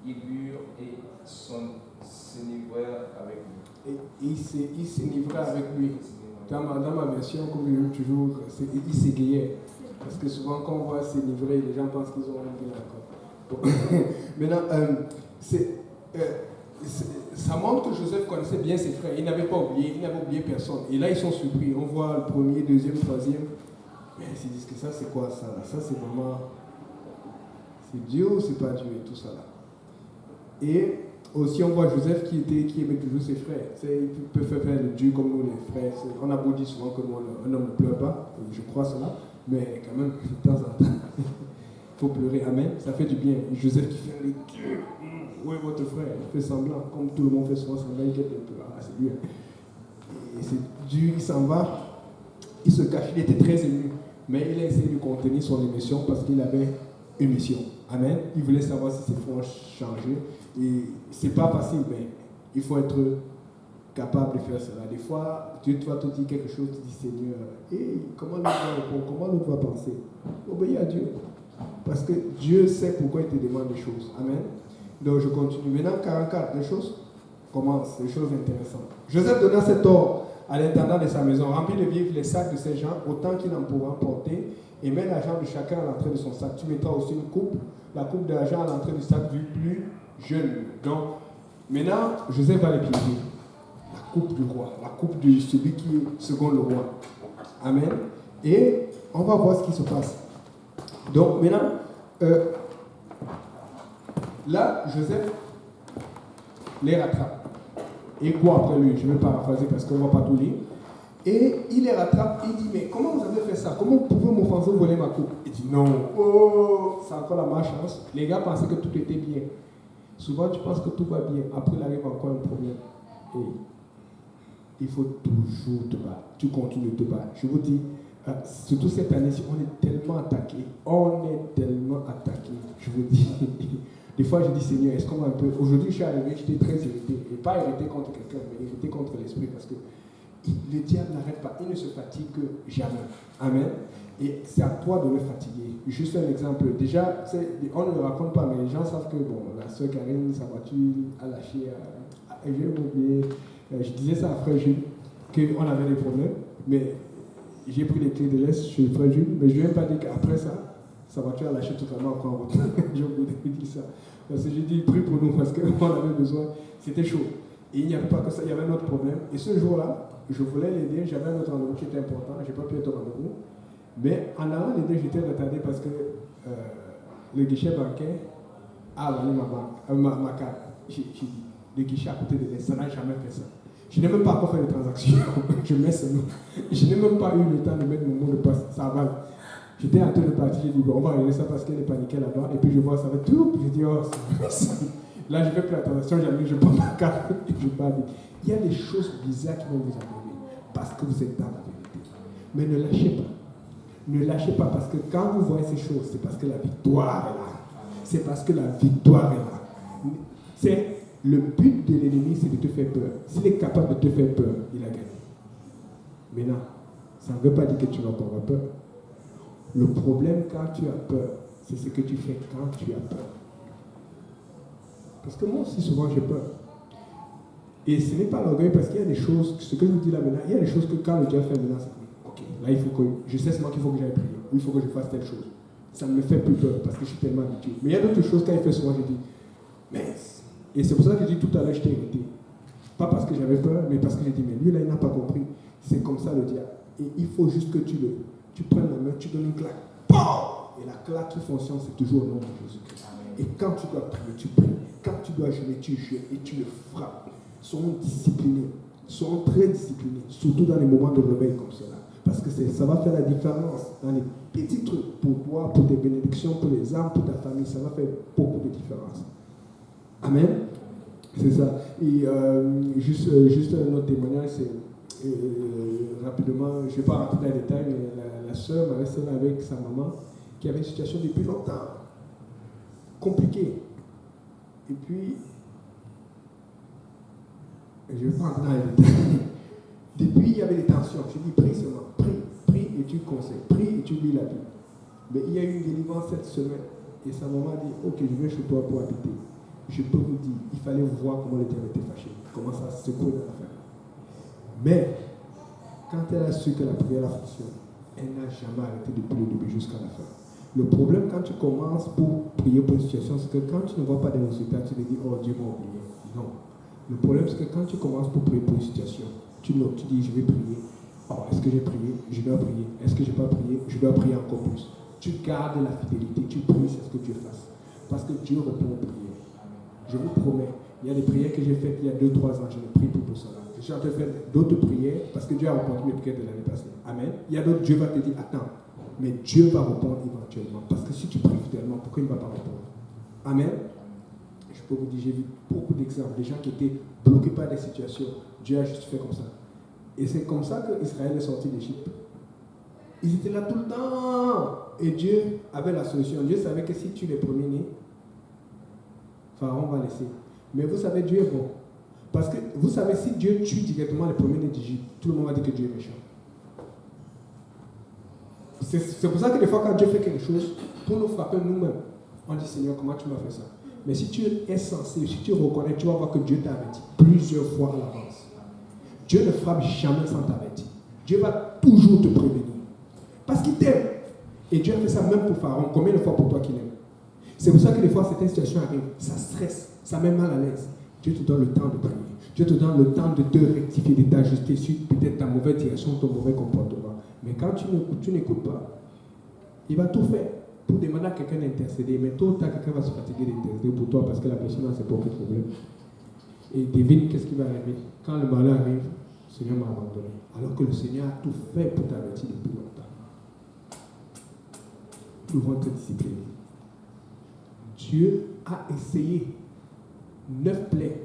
Speaker 4: Ils burent et s'enivrèrent avec lui.
Speaker 1: Et il s'enivrait avec lui. Dans ma version, comme je dis toujours, il s'égayait. Parce que souvent, quand on voit s'enivrer, les gens pensent qu'ils ont un bien d'accord. Bon. Maintenant, ça montre que Joseph connaissait bien ses frères. Il n'avait pas oublié, il n'avait oublié personne. Et là, ils sont surpris. On voit le premier, deuxième, troisième. Mais ils se disent que ça, c'est quoi ça? Ça, c'est vraiment. C'est Dieu ou c'est pas Dieu et tout ça là. Et aussi, on voit Joseph qui aimait toujours ses frères. Il peut faire le Dieu comme nous, les frères. On a beau dire souvent que nous, un homme ne pleure pas. Je crois cela. Mais quand même, de temps en temps, il faut pleurer. Amen. Ça fait du bien. Et Joseph qui fait le Dieu. Où est votre frère? Il fait semblant. Comme tout le monde fait souvent semblant, il guette un peu. Ah, c'est lui. Et c'est Dieu, il s'en va. Il se cache. Il était très ému. Mais il a essayé de contenir son émotion parce qu'il avait une mission. Amen. Il voulait savoir si ses frères ont changé. Et c'est pas facile, mais il faut être capable de faire cela. Des fois, Dieu va te dire quelque chose, tu dis Seigneur, hey, comment l'autre va répondre, comment l'autre va penser? Obéis à Dieu. Parce que Dieu sait pourquoi il te demande des choses. Amen. Donc je continue. Maintenant, 44, les choses commencent, les choses intéressantes. Joseph donna cet ordre à l'intendant de sa maison, remplis de vivres les sacs de ces gens, autant qu'il en pourra porter, et mets l'argent de chacun à l'entrée de son sac. Tu mettras aussi une coupe, la coupe d'argent à l'entrée du sac du plus jeune. Donc, maintenant, Joseph va les piéger. La coupe du roi, la coupe de celui qui est second le roi. Amen. Et on va voir ce qui se passe. Donc, maintenant, là, Joseph les rattrape. Et quoi après lui? Je vais paraphraser parce qu'on ne va pas tout lire. Et il les rattrape et il dit, mais comment vous avez fait ça? Comment vous pouvez m'offenser, voler ma coupe? Il dit, non, oh, c'est encore la malchance. Les gars pensaient que tout était bien. Souvent, tu penses que tout va bien. Après, il arrive encore un problème. Et il faut toujours te battre. Tu continues de te battre. Je vous dis, surtout cette année-ci, on est tellement attaqué. On est tellement attaqué. Je vous dis. Des fois, je dis, Seigneur, est-ce qu'on va un peu... Aujourd'hui, je suis arrivé, j'étais très irrité. Et pas irrité contre quelqu'un, mais irrité contre l'esprit. Parce que le diable n'arrête pas. Il ne se fatigue que jamais. Amen. Et c'est à toi de le fatiguer. Juste un exemple. Déjà, on ne le raconte pas, mais les gens savent que, bon, la soeur Karine, sa voiture a lâché... je vais m'oublier. Je disais ça à Frère Jules, qu'on avait des problèmes. Mais j'ai pris les clés de l'Est chez Frère Jules. Mais je ne vais même pas dire qu'après ça, sa voiture a lâché totalement encore en route. J'ai oublié de dire ça. Parce que j'ai dit, prie pour nous, parce qu'on avait besoin. C'était chaud. Et il n'y avait pas que ça, il y avait un autre problème. Et ce jour-là, je voulais l'aider. J'avais un autre rendez-vous qui était important. Je n'ai pas pu être au rendez-vous. Mais en allant l'aider, j'étais retardé parce que le guichet bancaire a volé ma carte. J'ai dit, le guichet à côté de l'Est, ça n'a jamais fait ça. Je n'ai même pas encore fait de transaction. Je mets ce nom. Je n'ai même pas eu le temps de mettre mon mot de passe. Ça va. J'étais en train de partir, j'ai dit, bon, on va régler ça parce qu'elle est paniquée là-bas. Et puis je vois, ça va tout. J'ai dit, oh, c'est... Là, je fais plus la transaction, je prends ma carte et je pars. Il y a des choses bizarres qui vont vous arriver parce que vous êtes dans la vérité. Mais ne lâchez pas. Ne lâchez pas parce que quand vous voyez ces choses, c'est parce que la victoire est là. C'est parce que la victoire est là. C'est le but de l'ennemi, c'est de te faire peur. S'il est capable de te faire peur, il a gagné. Maintenant, ça ne veut pas dire que tu vas pas avoir peur. Le problème quand tu as peur, c'est ce que tu fais quand tu as peur. Parce que moi aussi, souvent, j'ai peur. Et ce n'est pas l'orgueil parce qu'il y a des choses, ce que je vous dis là maintenant, il y a des choses que quand le diable fait maintenant, c'est ok, là, il faut que, je sais seulement qu'il faut que j'aille prier, ou il faut que je fasse telle chose. Ça ne me fait plus peur parce que je suis tellement habitué. Mais il y a d'autres choses, quand il fait souvent, je dis, mince. Et c'est pour ça que je dis tout à l'heure, je t'ai irrité. Pas parce que j'avais peur, mais parce que j'ai dit, mais lui, là, il n'a pas compris. C'est comme ça le diable. Et il faut juste que tu prennes la main, tu donnes une claque. POM! Et la claque qui fonctionne, c'est toujours au nom de Jésus-Christ. Et quand tu dois prier, tu pries. Quand tu dois jeûner, tu jeûnes et tu le frappes. Soyons disciplinés. Soyons très disciplinés. Surtout dans les moments de réveil comme cela. Parce que ça va faire la différence dans les petits trucs pour toi, pour tes bénédictions, pour les âmes, pour ta famille. Ça va faire beaucoup de différence. Amen. C'est ça. Et juste un autre témoignage, c'est rapidement, je ne vais pas rentrer dans les détails, mais la soeur m'a resté là avec sa maman qui avait une situation depuis longtemps compliquée. Et puis, je ne vais pas rentrer dans les détails. Depuis, il y avait des tensions. Je dis, prie seulement, prie et tu conseilles, prie et tu lis la Bible. Mais il y a eu une délivrance cette semaine et sa maman a dit, ok, je vais chez toi pour habiter. Je peux vous dire, il fallait voir comment le diable était fâché, comment ça se secouait dans la famille. Mais, quand elle a su que la prière fonctionne, elle n'a jamais arrêté depuis le début jusqu'à la fin. Le problème quand tu commences pour prier pour une situation, c'est que quand tu ne vois pas de résultats, tu te dis, oh Dieu m'a oublié. Non. Le problème c'est que quand tu commences pour prier pour une situation, tu dis, je vais prier. Oh, est-ce que j'ai prié? Je dois prier. Est-ce que je n'ai pas prié? Je dois prier encore plus. Tu gardes la fidélité, tu pries, c'est ce que Dieu fasse. Parce que Dieu répond aux prières. Je vous promets, il y a des prières que j'ai faites il y a 2-3 ans, je ne prie plus pour cela. Je suis en train de faire d'autres prières parce que Dieu a répondu mes prières de l'année passée. Amen. Il y a d'autres, Dieu va te dire, attends, mais Dieu va répondre éventuellement. Parce que si tu pries fidèlement, pourquoi il ne va pas répondre? Amen. Je peux vous dire, j'ai vu beaucoup d'exemples, des gens qui étaient bloqués par des situations. Dieu a juste fait comme ça. Et c'est comme ça qu'Israël est sorti d'Égypte. Ils étaient là tout le temps. Et Dieu avait la solution. Dieu savait que si tu les premiers-nés, Pharaon va laisser. Mais vous savez, Dieu est bon. Parce que vous savez, si Dieu tue directement les premiers-nés d'Égypte, tout le monde va dire que Dieu est méchant. C'est pour ça que des fois, quand Dieu fait quelque chose, pour nous frapper nous-mêmes, on dit Seigneur, comment tu m'as fait ça? Mais si tu es sensible, si tu reconnais, tu vas voir que Dieu t'a averti plusieurs fois à l'avance. Dieu ne frappe jamais sans t'avertir. Dieu va toujours te prévenir. Parce qu'il t'aime. Et Dieu a fait ça même pour Pharaon. Combien de fois pour toi qu'il aime? C'est pour ça que des fois, certaines situations arrivent. Ça stresse, ça met mal à l'aise. Dieu te donne le temps de prier. Dieu te donne le temps de te rectifier, de t'ajuster sur peut-être ta mauvaise direction, ton mauvais comportement. Mais quand tu n'écoutes pas, il va tout faire pour demander à quelqu'un d'intercéder. Mais tôt ou tard, quelqu'un va se fatiguer d'intercéder pour toi parce que la personne a ses propres problèmes. Et devine qu'est-ce qui va arriver. Quand le malheur arrive, le Seigneur m'a abandonné. Alors que le Seigneur a tout fait pour t'avertir depuis longtemps. Nous devons être disciplinés. Dieu a essayé 9 plaies.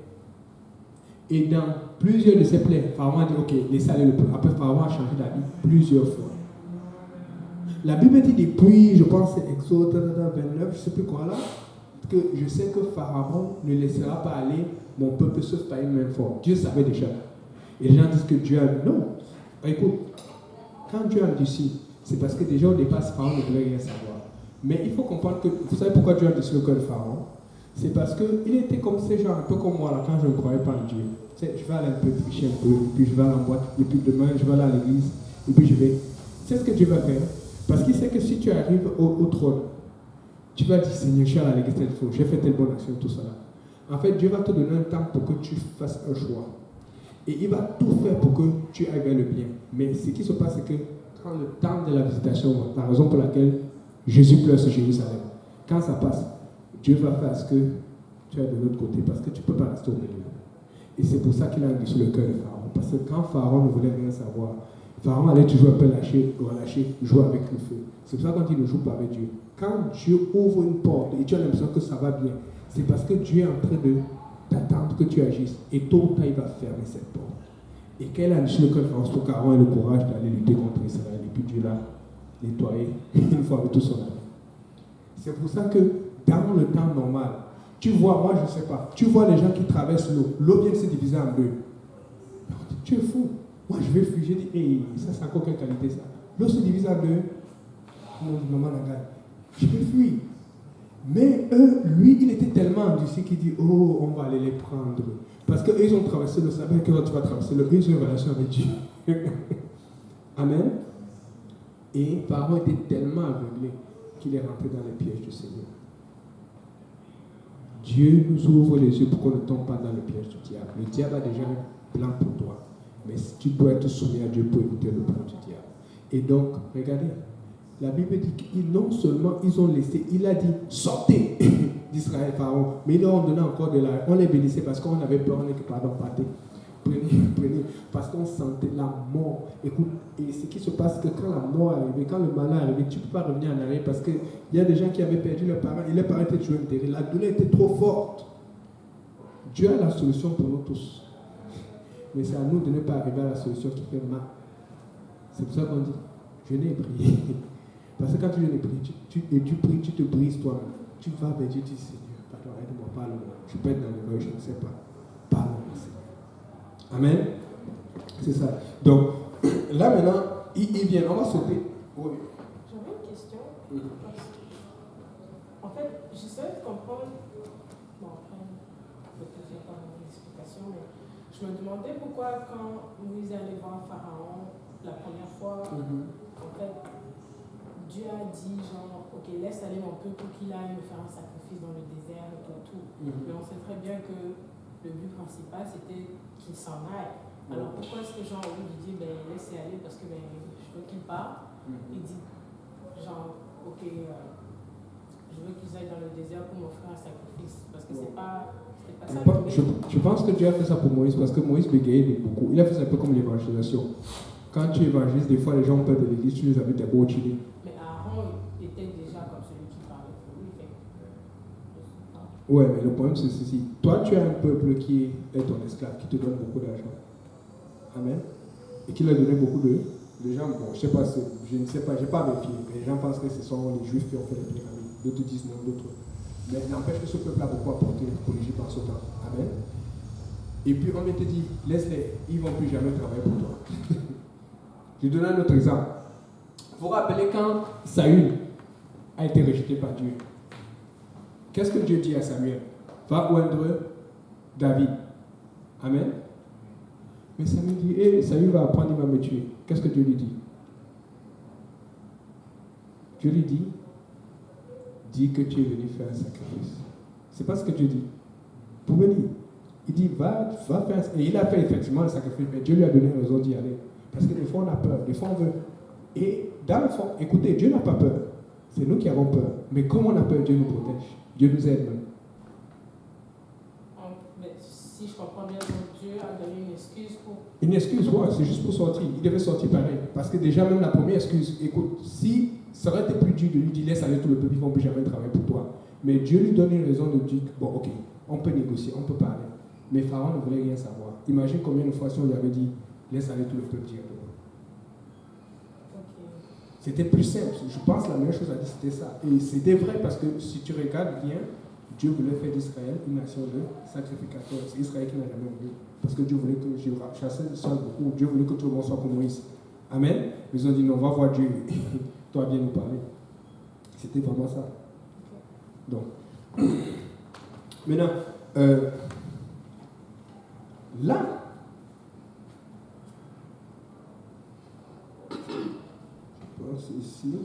Speaker 1: Et dans plusieurs de ces plaies, Pharaon a dit ok, laissez aller le peuple. Après, Pharaon a changé d'avis plusieurs fois. La Bible dit depuis, je pense, c'est Exode 29, je ne sais plus quoi là, que je sais que Pharaon ne laissera pas aller mon peuple sauf par une main forte. Dieu savait déjà. Et les gens disent que Dieu a dit non. Écoute, quand Dieu a dit c'est parce que déjà au départ, Pharaon ne voulait rien savoir. Mais il faut comprendre que, vous savez pourquoi Dieu a dit le cœur de Pharaon? C'est parce qu'il était comme ces gens, un peu comme moi là, quand je ne croyais pas en Dieu. Tu sais, je vais aller un peu tricher un peu, et puis je vais à la boîte, et puis demain je vais aller à l'église, et puis je vais. C'est ce que Dieu va faire. Parce qu'il sait que si tu arrives au trône, tu vas dire Seigneur, je suis allé à l'église telle fois, j'ai fait telle bonne action, tout ça là. En fait, Dieu va te donner un temps pour que tu fasses un choix. Et il va tout faire pour que tu ailles vers le bien. Mais ce qui se passe, c'est que quand le temps de la visitation, la raison pour laquelle Jésus pleure sur Jérusalem, quand ça passe, Dieu va faire ce que tu es de l'autre côté, parce que tu ne peux pas rester au milieu. Et c'est pour ça qu'il a endurci le cœur de Pharaon. Parce que quand Pharaon ne voulait rien savoir, Pharaon allait toujours un peu relâcher, jouer avec le feu. C'est pour ça qu'on dit ne joue pas avec Dieu. Quand Dieu ouvre une porte et tu as l'impression que ça va bien, c'est parce que Dieu est en train de t'attendre que tu agisses. Et tôt ou tard, il va fermer cette porte. Et quand il a endurci le cœur de Pharaon, Pharaon a eu le courage d'aller lutter contre Israël. Et puis Dieu l'a nettoyé une fois avec tout son amour. C'est pour ça que dans le temps normal, tu vois, moi je ne sais pas, tu vois les gens qui traversent l'eau, l'eau vient de se diviser en deux. Tu es fou. Moi je vais fuir, je dis, hey, ça c'est encore quelle qualité ça? L'eau se divise en deux. Maman Nagai, je vais fuir. Mais eux, lui, il était tellement endurci qu'il dit, oh, on va aller les prendre. Parce qu'eux, ils ont traversé l'eau, ça veut dire que tu vas traverser l'eau, ils ont une relation avec Dieu. Amen. Et Pharaon était tellement aveuglé qu'il est rentré dans les pièges du Seigneur. Dieu nous ouvre les yeux pour qu'on ne tombe pas dans le piège du diable. Le diable a déjà un plan pour toi. Mais tu dois être soumis à Dieu pour éviter le plan du diable. Et donc, regardez, la Bible dit qu'ils non seulement ils ont laissé, il a dit sortez d'Israël Pharaon, mais ils leur ont donné encore de l'argent. On les bénissait parce qu'on avait peur, on est que pardon, partez. Prenez, parce qu'on sentait la mort. Écoute, et ce qui se passe, c'est que quand la mort est arrivée, quand le malheur est arrivé, tu ne peux pas revenir en arrière parce qu'il y a des gens qui avaient perdu leurs parents et leurs parents étaient toujours enterrés. La douleur était trop forte. Dieu a la solution pour nous tous. Mais c'est à nous de ne pas arriver à la solution qui fait mal. C'est pour ça qu'on dit, je n'ai prié. Parce que quand tu viens de prier, et tu pries, tu te brises toi-même. Tu vas vers Dieu, tu dis, Seigneur, pardon, aide-moi, parle-moi. Je peux être dans le je ne sais pas. Parle-moi, Seigneur. Amen. C'est ça. Donc, là maintenant, ils viennent, on va sauter. Oui.
Speaker 3: J'avais une question. En fait, j'essaie de comprendre. Bon, après, je n'ai pas mon explication, mais je me demandais pourquoi, quand Moïse allait voir Pharaon la première fois, en fait, Dieu a dit, genre, ok, laisse aller mon peuple pour qu'il aille me faire un sacrifice dans le désert et tout. Mais on sait très bien que le but principal, c'était qu'il s'en aille. Alors pourquoi est-ce que Jean, au lieu de dire, ben, laissez aller parce que ben, je veux qu'il parte, il dit, genre, ok, je veux qu'ils aillent dans le désert pour m'offrir un sacrifice. Parce que c'est pas ça.
Speaker 1: Je pense que Dieu a fait ça pour Moïse parce que Moïse bégayait beaucoup. Il a fait ça un peu comme l'évangélisation. Quand tu évangélises, des fois les gens ont peur de l'église, tu les avais d'abord tués.
Speaker 3: Mais Aaron était déjà comme celui qui parlait pour lui.
Speaker 1: Ouais, mais le problème c'est ceci. Toi, tu as un peuple qui est ton esclave, qui te donne beaucoup d'argent. Amen. Et qui leur donné beaucoup de gens. Bon, je ne sais pas, je n'ai pas vérifié. Mais les gens pensent que ce sont les juifs qui ont fait les pyramides. D'autres disent non, d'autres. Mais n'empêche que ce peuple a beaucoup apporté pour l'Égypte en ce temps. Amen. Et puis on te dit, laisse-les, ils ne vont plus jamais travailler pour toi. Je donne un autre exemple. Vous vous rappelez quand Saül a été rejeté par Dieu? Qu'est-ce que Dieu dit à Samuel? Va oindre David. Amen. Mais Samuel dit, Saül va apprendre, il va me tuer. Qu'est-ce que Dieu lui dit? Dieu lui dit, dis que tu es venu faire un sacrifice. C'est pas ce que Dieu dit. Vous pouvez lire. Il dit, va faire. Et il a fait effectivement le sacrifice, mais Dieu lui a donné raison d'y aller. Parce que des fois on a peur, des fois on veut. Et dans le fond, écoutez, Dieu n'a pas peur. C'est nous qui avons peur. Mais comme on a peur, Dieu nous protège. Dieu nous aide même.
Speaker 3: Mais si je comprends bien, donc Dieu a donné une excuse pour...
Speaker 1: Une excuse, ouais, c'est juste pour sortir. Il devait sortir pareil. Parce que déjà, même la première excuse, écoute, si ça aurait été plus dur de lui dire, laisse aller tout le peuple, ils ne vont plus jamais travailler pour toi. Mais Dieu lui donne une raison de dire, bon, ok, on peut négocier, on peut parler. Mais Pharaon ne voulait rien savoir. Imagine combien de fois si on lui avait dit, laisse aller tout le peuple directement. C'était plus simple. Je pense que la meilleure chose à dire, c'était ça. Et c'était vrai parce que si tu regardes bien, Dieu voulait faire d'Israël une nation de sacrificateurs. C'est Israël qui n'a jamais voulu. Parce que Dieu voulait que je chasse le sol beaucoup. Dieu voulait que tout le monde soit comme Moïse. Amen. Ils ont dit non, va voir Dieu. Toi, viens nous parler. C'était vraiment ça. Donc, maintenant, là, c'est ici,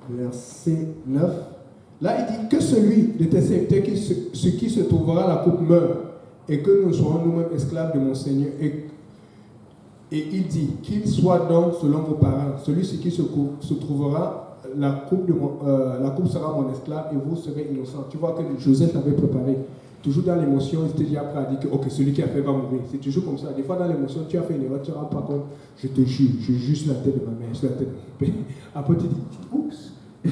Speaker 1: verset 9. Là, il dit que celui de tes serviteurs qui se trouvera à la coupe meurt, et que nous soyons nous-mêmes esclaves de mon Seigneur. Et il dit qu'il soit donc selon vos parents, celui-ci qui se trouvera, la coupe sera mon esclave et vous serez innocent. Tu vois que Joseph avait préparé. Toujours dans l'émotion, il était déjà prêt à dire que ok, celui qui a fait va mourir. C'est toujours comme ça. Des fois dans l'émotion, tu as fait une erreur, tu ne te rends pas compte. Je te jure, je juste la tête de ma mère, sur la tête de mon père. Après tu dis, oups. Il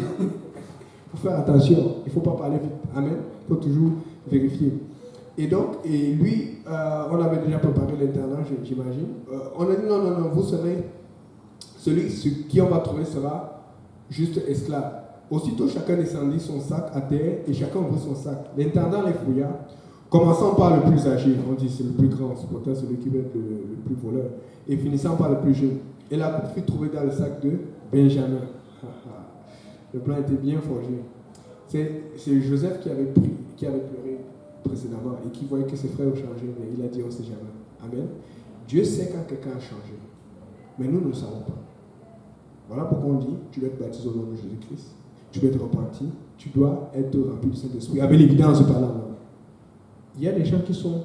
Speaker 1: faut faire attention, il ne faut pas parler vite. Amen. Il faut toujours vérifier. Et donc, lui, on avait déjà préparé l'internat, j'imagine. On a dit non, vous serez, celui qui on va trouver sera juste esclave. Aussitôt, chacun descendit son sac à terre et chacun ouvrit son sac. L'intendant les fouilla, commençant par le plus âgé, on dit c'est le plus grand, c'est pourtant celui qui va être le plus voleur, et finissant par le plus jeune. Et la coupe fut trouvée dans le sac de Benjamin. Le plan était bien forgé. C'est Joseph qui avait pleuré précédemment et qui voyait que ses frères ont changé, mais il a dit on ne sait jamais. Amen. Dieu sait quand quelqu'un a changé, mais nous ne savons pas. Voilà pourquoi on dit tu dois être baptisé au nom de Jésus-Christ. Tu dois être repenti, tu dois être rempli du Saint-Esprit, avec l'évidence de parler en langue. Il y a des gens qui sont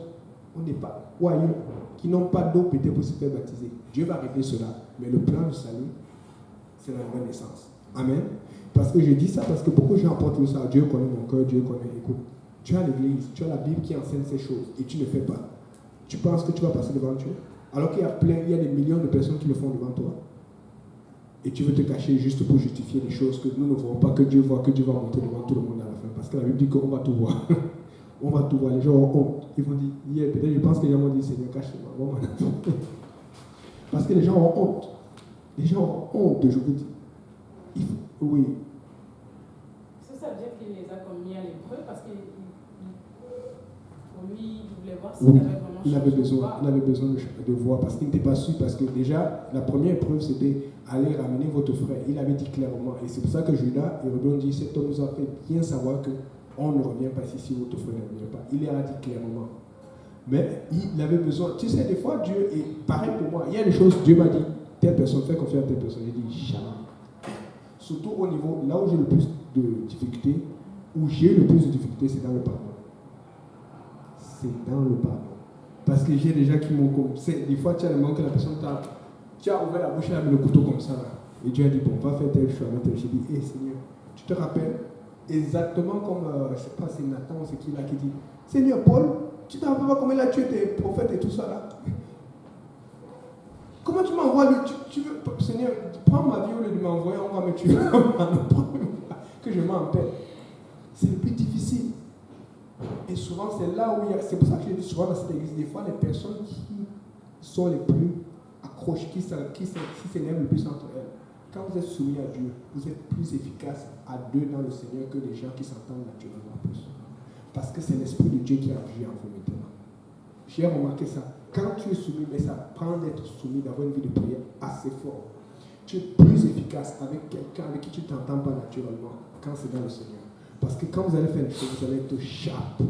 Speaker 1: au départ, ou ailleurs, qui n'ont pas d'eau peut-être pour se faire baptiser. Dieu va régler cela, mais le plan du salut, c'est la nouvelle naissance. Amen. Parce que je dis ça, parce que beaucoup de gens apportent tout ça. Dieu connaît mon cœur, Dieu connaît. Écoute, tu as l'église, tu as la Bible qui enseigne ces choses, et tu ne fais pas. Tu penses que tu vas passer devant Dieu, alors qu'il y a des millions de personnes qui le font devant toi. Et tu veux te cacher juste pour justifier des choses que nous ne voyons pas, que Dieu voit, que Dieu va montrer devant tout le monde à la fin. Parce que la Bible dit qu'on va tout voir. On va tout voir. Les gens ont honte. Ils vont dire, peut-être je pense que les gens vont dire, Seigneur, cache-moi. Bon, parce que les gens ont honte. Les gens ont honte, je vous dis. Oui.
Speaker 3: Ça veut dire qu'il les a comme mis à l'épreuve parce que pour lui, il voulait voir s'il
Speaker 1: Oui.
Speaker 3: avait vraiment
Speaker 1: Il avait
Speaker 3: changé
Speaker 1: besoin de voir parce qu'il n'était pas sûr. Parce que déjà, la première épreuve, c'était aller ramener votre frère. Il avait dit clairement. Et c'est pour ça que Judas et Reuben dit cet homme nous a fait bien savoir qu'on ne revient pas ici si votre frère ne revient pas. Il l'a dit clairement. Mais il avait besoin. Tu sais, des fois, Dieu est pareil pour moi. Il y a des choses, Dieu m'a dit, telle personne, fais confiance à telle personne. J'ai dit, jamais. Surtout au niveau, là où j'ai le plus de difficultés, c'est dans le pardon. C'est dans le pardon. Parce que j'ai des gens qui m'ont comme. Des fois, tu as le moment que la personne t'a. Tu as ouvert la bouche et elle a mis le couteau comme ça là. Et Dieu a dit, bon, va faire tel choix. J'ai dit, hé Seigneur, tu te rappelles exactement comme, je ne sais pas, c'est Nathan, c'est qui là qui dit, Seigneur Paul, tu te rappelles pas comment il a tué tes prophètes et tout ça là? Comment tu m'envoies lui, tu veux, Seigneur, prends ma vie au lieu de m'envoyer, on va me tuer. Que je m'en paix. C'est le plus difficile. Et souvent, c'est là où il y a. C'est pour ça que je dis souvent dans cette église, des fois, les personnes qui sont les plus accrochées, qui s'énervent le plus entre elles, quand vous êtes soumis à Dieu, vous êtes plus efficace à deux dans le Seigneur que les gens qui s'entendent naturellement plus. Parce que c'est l'Esprit de Dieu qui a agi en vous maintenant. J'ai remarqué ça. Quand tu es soumis, mais ça prend d'être soumis, d'avoir une vie de prière assez forte. Tu es plus efficace avec quelqu'un avec qui tu ne t'entends pas naturellement quand c'est dans le Seigneur. Parce que quand vous allez faire les choses, vous allez être sharp.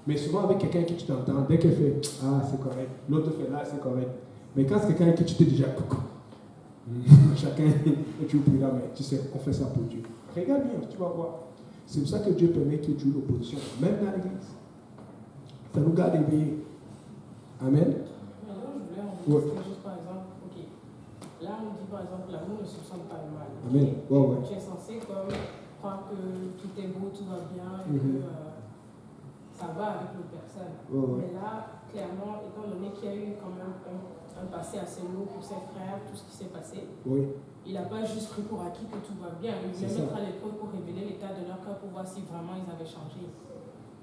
Speaker 1: Mais souvent avec quelqu'un avec qui tu t'entends, dès qu'elle fait « Ah, c'est correct », l'autre fait « Là, c'est correct ». Mais quand c'est quelqu'un avec qui tu t'es déjà « Coucou », chacun, et tu oublies là, mais tu sais, on fait ça pour Dieu. Regarde bien, tu vas voir. C'est pour ça que Dieu permet qu'il y ait toujours l'opposition, même dans l'église. Ça nous garde éveillés. Amen.
Speaker 3: Maintenant, je voulais en dire juste par exemple, ok, là on dit par exemple, l'amour ne soupçonne pas le mal.
Speaker 1: Amen. Ouais.
Speaker 3: Tu es censé comme croire que tout est beau, tout va bien, et que ça va avec l'autre personne.
Speaker 1: Ouais.
Speaker 3: Mais là, clairement, étant donné qu'il y a eu quand même un passé assez lourd pour ses frères, tout ce qui s'est passé, il n'a pas juste pris pour acquis que tout va bien. Il voulait mettre à l'épreuve pour révéler l'état de leur cœur pour voir si vraiment ils avaient changé.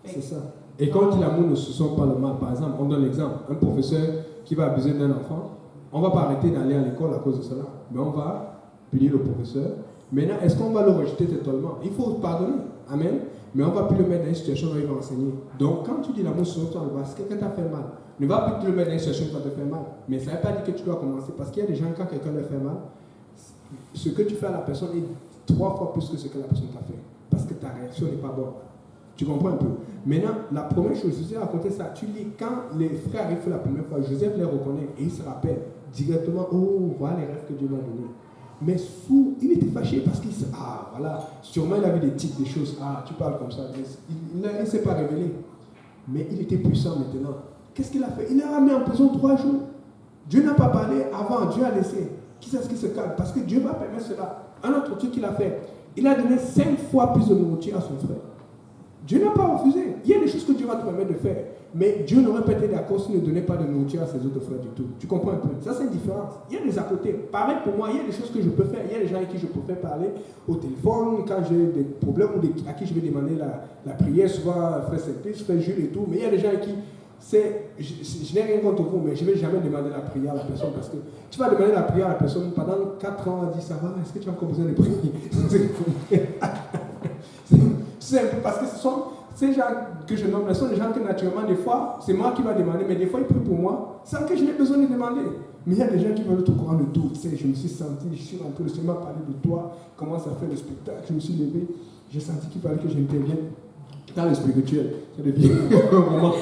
Speaker 1: C'est ça. Et quand on dit l'amour ne se sent pas le mal, par exemple, on donne l'exemple, un professeur qui va abuser d'un enfant, on ne va pas arrêter d'aller à l'école à cause de cela, mais on va punir le professeur. Maintenant, est-ce qu'on va le rejeter totalement? Il faut pardonner. Amen. Mais on ne va plus le mettre dans une situation où il va enseigner. Donc, quand tu dis l'amour se sent le mal, c'est quelqu'un t'a fait mal. Ne va plus te le mettre dans une situation où il va te faire mal. Mais ça ne veut pas dire que tu dois commencer. Parce qu'il y a des gens, quand quelqu'un leur fait mal, ce que tu fais à la personne est 3 fois plus que ce que la personne t'a fait. Parce que ta réaction n'est pas bonne. Tu comprends un peu? Maintenant, la première chose, je vous ai raconté ça. Tu lis, quand les frères arrivent la première fois, Joseph les reconnaît et il se rappelle directement, oh, voilà les rêves que Dieu m'a donnés. Mais il était fâché parce qu'il voilà, sûrement il avait des tics, des choses, tu parles comme ça. Il ne s'est pas révélé. Mais il était puissant maintenant. Qu'est-ce qu'il a fait? Il l'a ramené en prison 3 jours. Dieu n'a pas parlé avant, Dieu a laissé. Qui c'est ce qui se calme? Parce que Dieu va permettre cela. Un autre truc qu'il a fait, il a donné 5 fois plus de nourriture à son frère. Dieu n'a pas refusé. Il y a des choses que Dieu va te permettre de faire. Mais Dieu n'aurait pas été d'accord s'il ne donnait pas de nourriture à ses autres frères du tout. Tu comprends un peu? Ça, c'est une différence. Il y a des à côté. Pareil pour moi, il y a des choses que je peux faire. Il y a des gens avec qui je peux faire parler au téléphone quand j'ai des problèmes ou à qui je vais demander la prière. Souvent, frère Saint-Christ, frère Jules et tout. Mais il y a des gens avec qui je n'ai rien contre vous, mais je ne vais jamais demander la prière à la personne parce que tu vas demander la prière à la personne pendant 4 ans, elle dit ça va, est-ce que tu as encore besoin de prier? C'est un peu parce que ce sont ces gens que je nomme, ce sont des gens que naturellement, des fois, c'est moi qui va demander, mais des fois, ils prient pour moi sans que je n'ai besoin de demander. Mais il y a des gens qui veulent te croire le dos. Tu sais, je me suis senti, je suis rentré, le Seigneur m'a parlé de toi, comment ça fait le spectacle, je me suis levé, j'ai senti qu'il fallait que j'intervienne dans le spirituel. Ça devient vraiment.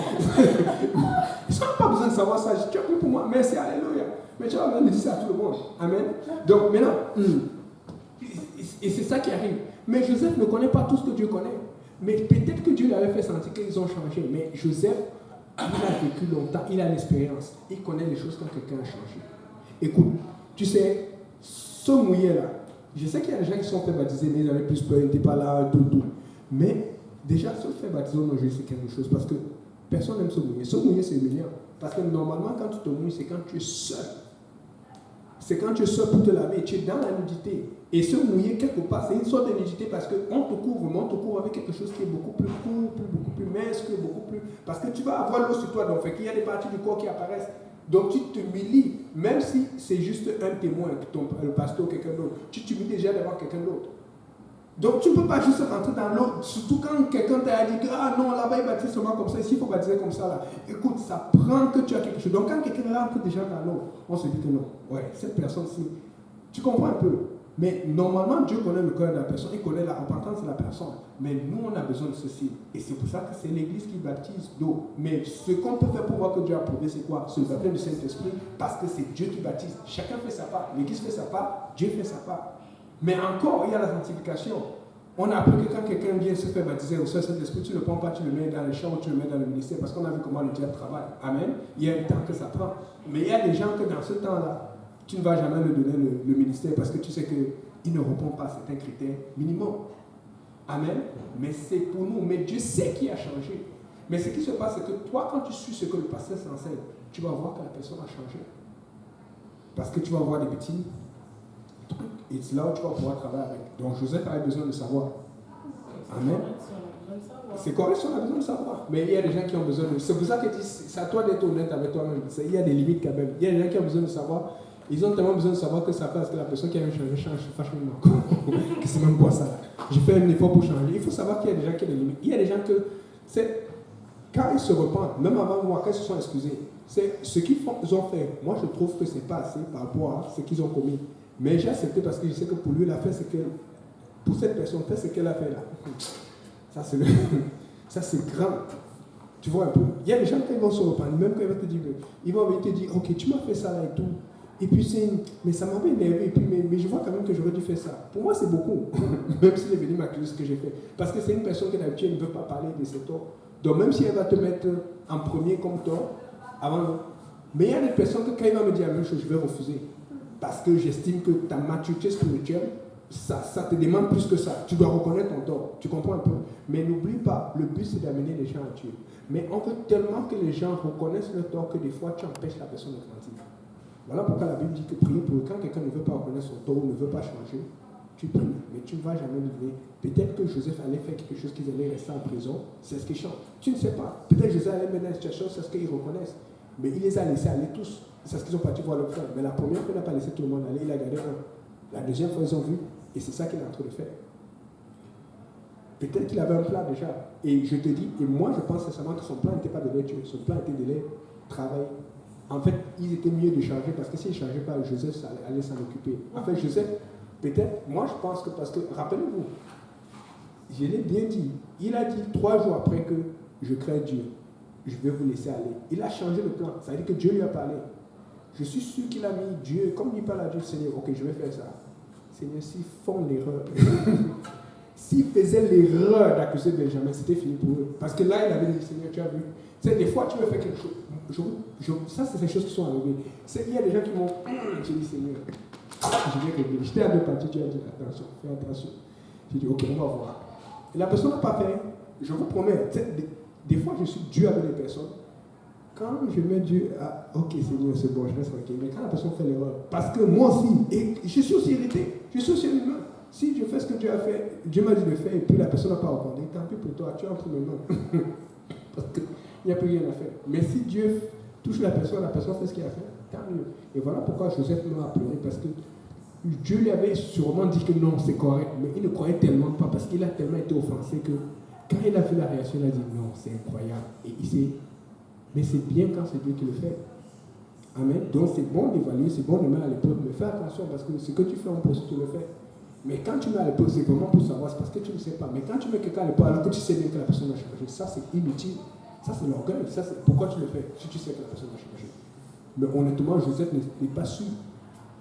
Speaker 1: Ils n'ont pas besoin de savoir ça. Tu as pris pour moi, merci, alléluia. Mais tu as besoin de dire ça à tout le monde. Amen. Donc maintenant, et c'est ça qui arrive. Mais Joseph ne connaît pas tout ce que Dieu connaît. Mais peut-être que Dieu l'avait fait sentir qu'ils ont changé. Mais Joseph, il a vécu longtemps, il a l'expérience. Il connaît les choses quand quelqu'un a changé. Écoute, tu sais, ce mouillé-là, je sais qu'il y a des gens qui sont fait baptiser, mais ils avaient plus peur, ils n'étaient pas là, tout. Mais déjà, se faire baptiser au nom de Jésus, c'est quelque chose. Parce que personne n'aime se mouiller. Se mouiller, c'est humiliant. Parce que normalement, quand tu te mouilles, c'est quand tu es seul. C'est quand tu es seul pour te laver, tu es dans la nudité. Et se mouiller quelque part, c'est une sorte de nudité parce qu'on te couvre, mais on te couvre avec quelque chose qui est beaucoup plus court, beaucoup plus mince, beaucoup plus... Parce que tu vas avoir l'eau sur toi, donc il y a des parties du corps qui apparaissent. Donc tu t'humilies, même si c'est juste un témoin, le pasteur ou quelqu'un d'autre. Tu t'humilies déjà devant quelqu'un d'autre. Donc tu ne peux pas juste rentrer dans l'eau, surtout quand quelqu'un t'a dit que non, là-bas il baptise seulement comme ça, ici il faut baptiser comme ça là. Écoute, ça prend que tu as quelque chose. Donc quand quelqu'un rentre déjà dans l'eau, on se dit que non, ouais, cette personne-ci, tu comprends un peu. Mais normalement, Dieu connaît le cœur de la personne, il connaît la repentance de la personne. Mais nous, on a besoin de ceci. Et c'est pour ça que c'est l'Église qui baptise d'eau. Mais ce qu'on peut faire pour voir que Dieu a approuvé, c'est quoi? C'est le baptême du Saint-Esprit, parce que c'est Dieu qui baptise. Chacun fait sa part. L'Église fait sa part, Dieu fait sa part. Mais encore, il y a la sanctification. On a appris que quand quelqu'un vient se faire baptiser au Saint-Esprit, tu ne le prends pas, tu le mets dans les champs ou tu le mets dans le ministère, parce qu'on a vu comment le diable travaille. Amen. Il y a un temps que ça prend. Mais il y a des gens que dans ce temps-là, tu ne vas jamais lui donner le ministère parce que tu sais qu'il ne répond pas à certains critères minimum. Amen. Mais c'est pour nous. Mais Dieu sait qui a changé. Mais ce qui se passe, c'est que toi, quand tu suis ce que le pasteur s'enseigne, tu vas voir que la personne a changé. Parce que tu vas voir des petits trucs. Et c'est là où tu vas pouvoir travailler avec. Donc Joseph avait besoin de savoir. Amen. C'est correct si on a besoin de savoir. Mais il y a des gens qui ont besoin de... C'est pour ça que c'est à toi d'être honnête avec toi-même. Il y a des limites quand même. Il y a des gens qui ont besoin de savoir. Ils ont tellement besoin de savoir que ça passe que la personne qui a changé change facilement. Que c'est même quoi ça. Je fais un effort pour changer. Il faut savoir qu'il y a des gens qui ont des limites. Il y a des gens que C'est quand ils se repentent, même avant moi, quand ils se sont excusés, c'est ce qu'ils ont fait. Moi, je trouve que ce n'est pas assez par rapport à ce qu'ils ont commis. Mais j'ai accepté parce que je sais que pour lui, il a fait ce qu'elle. Pour cette personne, fait ce qu'elle a fait là. Ça, c'est grand. Tu vois un peu. Il y a des gens qui vont se reprendre, même quand ils vont te dire, ils vont venir te dire, ok, tu m'as fait ça là et tout. Et puis mais ça m'avait énervé. Et puis, mais je vois quand même que j'aurais dû faire ça. Pour moi, c'est beaucoup. Même s'il est venu m'accuser ce que j'ai fait. Parce que c'est une personne qui d'habitude ne veut pas parler de ses torts. Donc même si elle va te mettre en premier comme tort, avant. Mais il y a des personnes que quand il va me dire la même chose, je vais refuser. Parce que j'estime que ta maturité spirituelle, ça te demande plus que ça. Tu dois reconnaître ton tort. Tu comprends un peu? Mais n'oublie pas, le but c'est d'amener les gens à Dieu. Mais on veut tellement que les gens reconnaissent leur tort que des fois tu empêches la personne de grandir. Voilà pourquoi la Bible dit que prier pour eux. Quand quelqu'un ne veut pas reconnaître son tort ou ne veut pas changer, tu pries, mais tu ne vas jamais livrer. Peut-être que Joseph allait faire quelque chose qu'ils allaient rester en prison, c'est ce qu'ils chantent. Tu ne sais pas. Peut-être que Joseph allait mettre dans une situation, c'est ce qu'ils reconnaissent. Mais il les a laissés aller tous. C'est ce qu'ils ont parti voir le frère. Mais la première fois, il n'a pas laissé tout le monde aller, il a gardé un. La deuxième fois, ils ont vu, et c'est ça qu'il est en train de faire. Peut-être qu'il avait un plan déjà. Et je te dis, et moi je pense sincèrement que son plan n'était pas de les tuer, son plan était de les travailler. En fait, il était mieux de changer parce que s'il ne changeait pas, Joseph ça allait s'en occuper. En fait, Joseph, peut-être, moi je pense que parce que, rappelez-vous, je l'ai bien dit, il a dit 3 jours après que je crains Dieu, je vais vous laisser aller. Il a changé le plan, ça veut dire que Dieu lui a parlé. Je suis sûr qu'il a mis Dieu, comme il parle à Dieu, Seigneur, ok, je vais faire ça. Seigneur, s'ils font l'erreur, s'ils faisaient l'erreur d'accuser Benjamin, c'était fini pour eux. Parce que là, il avait dit, Seigneur, tu as vu. Tu sais, des fois, tu veux faire quelque chose. Ça, c'est ces choses qui sont arrivées. Il y a des gens qui m'ont. J'ai dit, Seigneur, je vais régler. J'étais à 2 parties, tu as dit, attention, fais attention. J'ai dit, ok, on va voir. Et la personne n'a pas fait. Je vous promets, des fois, je suis dur avec les personnes. Quand je mets Dieu à, ok Seigneur, c'est bon, je reste tranquille. Mais quand la personne fait l'erreur, parce que moi aussi, et je suis aussi irrité, je suis aussi humain. Si je fais ce que Dieu a fait, Dieu m'a dit de faire, et puis la personne n'a pas reconnu, tant pis pour toi, tu es entre mes mains. Parce qu'il n'y a plus rien à faire. Mais si Dieu touche la personne fait ce qu'il a fait, tant mieux. Et voilà pourquoi Joseph m'a pleuré, parce que Dieu lui avait sûrement dit que non, c'est correct, mais il ne croyait tellement pas, parce qu'il a tellement été offensé que quand il a vu la réaction, il a dit non, c'est incroyable. Et il s'est. Mais c'est bien quand c'est Dieu qui le fait. Amen. Donc c'est bon d'évaluer, c'est bon de mettre à l'épreuve, mais fais attention parce que ce que tu fais en poste, tu le fais. Mais quand tu mets à l'épreuve, c'est vraiment pour savoir, c'est parce que tu ne sais pas. Mais quand tu mets quelqu'un à l'épreuve, alors que tu sais bien que la personne a changé, ça c'est inutile. Ça c'est l'orgueil. Ça c'est pourquoi tu le fais si tu sais que la personne a changé. Mais honnêtement, Joseph n'est pas sûr.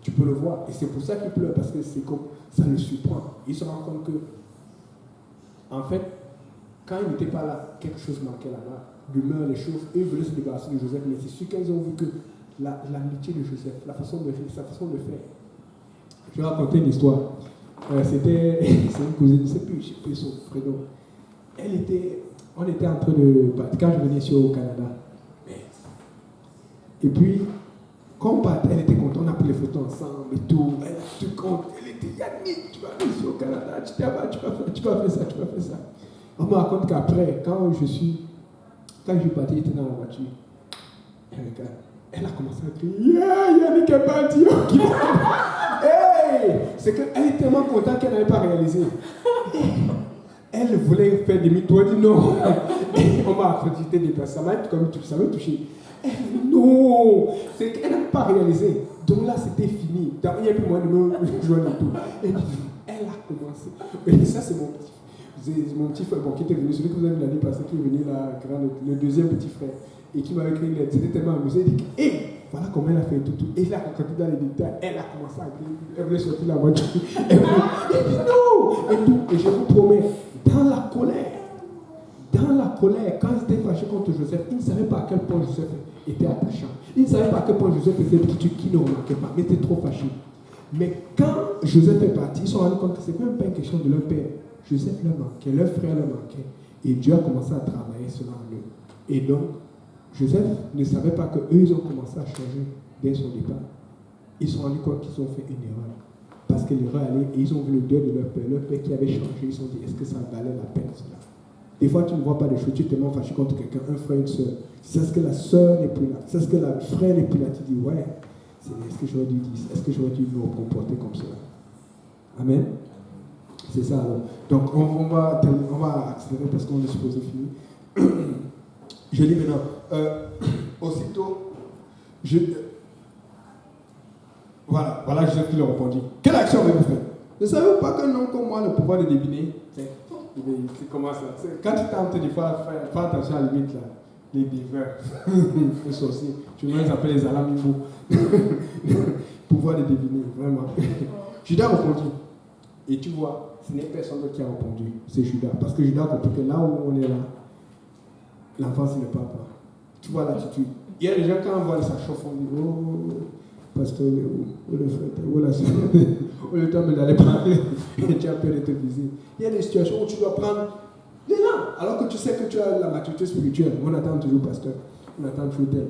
Speaker 1: Tu peux le voir. Et c'est pour ça qu'il pleure, parce que c'est comme ça le surprend. Il se rend compte que, en fait, quand il n'était pas là, quelque chose manquait là-bas. L'humeur, les choses, eux voulaient se débarrasser de Joseph, mais c'est sûr qu'ils ont vu que l'amitié de Joseph, sa façon de faire. Je vais raconter une histoire. C'est une cousine, je ne sais plus son prénom. On était en train de, quand je venais ici au Canada. Et puis, quand on partait, elle était contente, on a pris les photos ensemble et tout. Elle était contente, elle était Yannick, tu vas aller ici au Canada, tu vas faire ça, tu vas faire ça. On me raconte qu'après, quand je suis parti, j'étais dans la voiture. Elle a commencé à crier, yeah, Yannick est parti. Hey! C'est qu'elle est tellement contente qu'elle n'avait pas réalisé. Elle voulait faire demi-tour, elle dit non. On m'a accrédité des personnes, ça m'a touché. Elle dit non, c'est qu'elle n'a pas réalisé. Donc là, c'était fini. Il n'y a plus moyen de me joindre et tout. Elle a commencé. Et ça, c'est mon petit frère, qui était venu, celui que vous avez vu l'année passée, qui est venu là, le deuxième petit frère, et qui m'avait écrit une lettre. C'était tellement amusé. Il dit, voilà comment elle a fait tout. Et il a raconté dans les détails. Elle a commencé à crier. Elle voulait sortir la voiture. Elle dit non. Et tout. Et je vous promets, dans la colère, quand ils étaient fâchés contre Joseph, ils ne savaient pas à quel point Joseph était attachant. Ils ne savaient pas à quel point Joseph faisait des trucs qu'ils ne remarquaient pas, mais c'était trop fâché. Mais quand Joseph est parti, ils se sont rendus compte que ce n'est même pas une question de leur père. Joseph leur manquait, leur frère leur manquait. Et Dieu a commencé à travailler cela en eux. Et donc, Joseph ne savait pas qu'eux, ils ont commencé à changer dès son départ. Ils se sont rendus compte qu'ils ont fait une erreur. Parce que l'erreur allait, et ils ont vu le deuil de leur père qui avait changé. Ils se sont dit, est-ce que ça valait la peine cela? Des fois, tu ne vois pas des choses, tu es tellement fâché contre quelqu'un, un frère, une soeur. C'est ce que la soeur n'est plus là, c'est ce que la frère n'est plus là. Tu dis, ouais, est-ce que j'aurais dû dire, est-ce que j'aurais dû me comporter comme cela? Amen. C'est ça alors. Donc on va accélérer parce qu'on est supposé finir. Je lis maintenant. Aussitôt, voilà Joseph qui leur répondit. Quelle action avez-vous fait? Ne savez-vous pas qu'un homme comme moi a le pouvoir de deviner? C'est comment ça? Quand tu tentes des fois, fais attention à la limite là. Les buveurs, les sorciers, tu les appelles les alamimos. Pouvoir de deviner, vraiment. Judas répondit. Et tu vois, ce n'est personne d'autre qui a répondu, c'est Judas. Parce que Judas a compris que là où on est là, l'enfant c'est le papa. Tu vois l'attitude. Il y a des gens quand on voit ça chauffe, on dit oh, pasteur, où le frère, où la soeur, où le temps d'aller parler, et tu as peur de te viser. Il y a des situations où tu dois prendre l'élan, alors que tu sais que tu as la maturité spirituelle. On attend toujours pasteur, on attend toujours tel.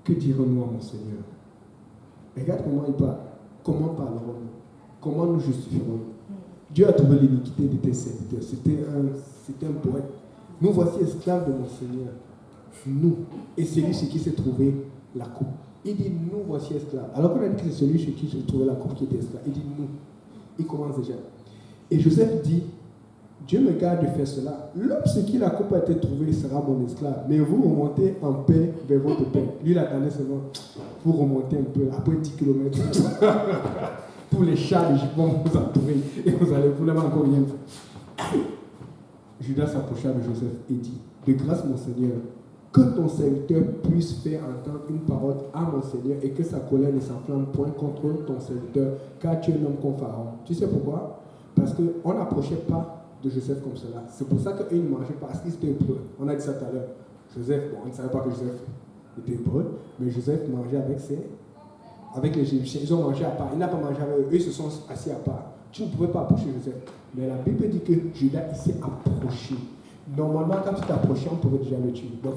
Speaker 1: Que dirons-nous à mon Seigneur? Regarde comment il parle. Comment parlerons-nous? Comment nous justifierons-nous? Dieu a trouvé l'iniquité de tes serviteurs. C'était un poète. Nous voici esclaves de mon Seigneur. Nous. Et c'est lui chez qui s'est trouvé la coupe. Il dit nous voici esclaves. Alors qu'on a dit que c'est celui chez qui s'est trouvé la coupe qui était esclave. Il dit nous. Il commence déjà. Et Joseph dit Dieu me garde de faire cela. L'homme sur qui la coupe a été trouvée sera mon esclave. Mais vous remontez en paix vers votre père. Lui, il attendait seulement. Vous remontez un peu, après 10 km. Tous les chats de Jupon vous entourer. Et vous n'avez encore rien fait. Judas s'approcha de Joseph et dit de grâce, mon Seigneur, que ton serviteur puisse faire entendre une parole à mon Seigneur et que sa colère ne s'enflamme point contre ton serviteur, car tu es un homme comme Pharaon. Tu sais pourquoi? Parce qu'on n'approchait pas de Joseph comme cela. C'est pour ça qu'il ne mangeait pas, parce qu'il était hébreu. On a dit ça tout à l'heure. Joseph, bon, on ne savait pas que Joseph était hébreu, mais Joseph mangeait avec les Égyptiens. Ils ont mangé à part. Il n'a pas mangé avec eux. Eux se sont assis à part. Tu ne pouvais pas approcher Joseph. Mais la Bible dit que Judas, il s'est approché. Normalement, quand tu t'approchais, on pouvait déjà le tuer. Donc,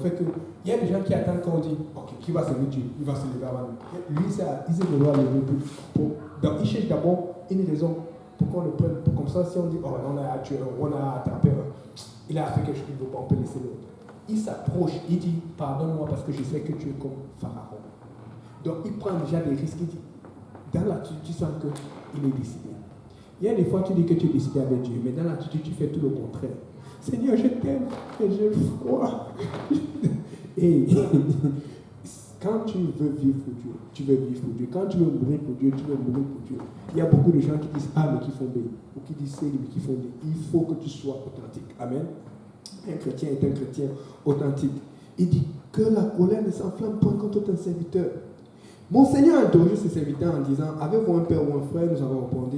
Speaker 1: il y a des gens qui attendent quand on dit ok, qui va se lever Dieu? Il va se lever avant nous. Lui, il s'est vouloir lever plus. Donc, il cherche d'abord une raison pour qu'on le prenne. Comme ça, si on dit oh, on a tué, on a attrapé, il a fait quelque chose qu'il ne veut pas, on peut laisser l'autre. Il s'approche, il dit pardonne-moi parce que je sais que tu es comme Pharaon. Donc, il prend déjà des risques. Il dit dans l'attitude, tu sens qu'il est décidé. Il y a des fois, tu dis que tu es décidé avec Dieu, mais dans l'attitude, tu fais tout le contraire. Seigneur, je t'aime et j'ai froid. Et quand tu veux vivre pour Dieu, tu veux vivre pour Dieu. Quand tu veux mourir pour Dieu, tu veux mourir pour Dieu. Il y a beaucoup de gens qui disent A mais qui font B, ou qui disent C mais qui font D. Il faut que tu sois authentique. Amen. Un chrétien est un chrétien authentique. Il dit que la colère ne s'enflamme point contre ton serviteur. Mon Seigneur a interrogé ses serviteurs en disant avez-vous un père ou un frère? Nous avons répondu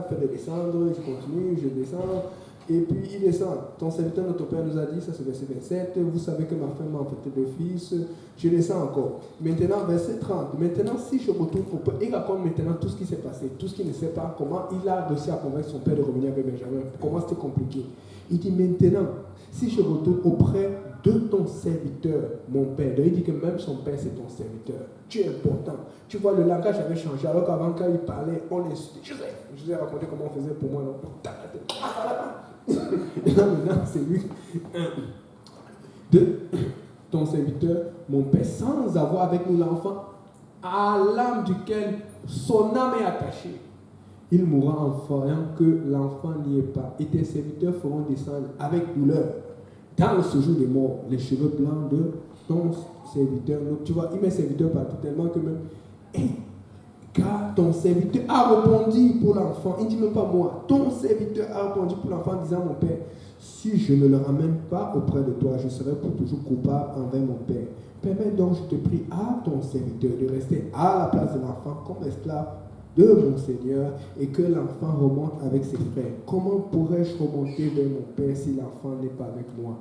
Speaker 1: fais-le descendre. Je continue, je descends. Et puis il descend. Ton serviteur, notre père, nous a dit, ça c'est verset 27, vous savez que ma femme m'a enfanté deux fils. Je descends encore. Maintenant, verset 30. Maintenant, si je retourne au père, il raconte maintenant tout ce qui s'est passé, tout ce qu'il ne sait pas, comment il a réussi à convaincre son père de revenir avec Benjamin, comment c'était compliqué. Il dit maintenant, si je retourne auprès de ton serviteur, mon père, donc il dit que même son père c'est ton serviteur. Tu es important. Tu vois, le langage avait changé, alors qu'avant, quand il parlait, on l'insultait. Je vous ai raconté comment on faisait pour moi, non? Et là maintenant c'est lui de ton serviteur, mon père, sans avoir avec nous l'enfant à l'âme duquel son âme est attachée. Il mourra en voyant que l'enfant n'y est pas. Et tes serviteurs feront descendre avec douleur dans ce jour de mort les cheveux blancs de ton serviteur. Donc tu vois, il met serviteur partout tellement que même car ton serviteur a répondu pour l'enfant. Il ne dit même pas moi. Ton serviteur a répondu pour l'enfant en disant mon père, si je ne le ramène pas auprès de toi, je serai pour toujours coupable envers mon père. Permets donc, je te prie, à ton serviteur de rester à la place de l'enfant comme esclave de mon Seigneur et que l'enfant remonte avec ses frères. Comment pourrais-je remonter vers mon père si l'enfant n'est pas avec moi?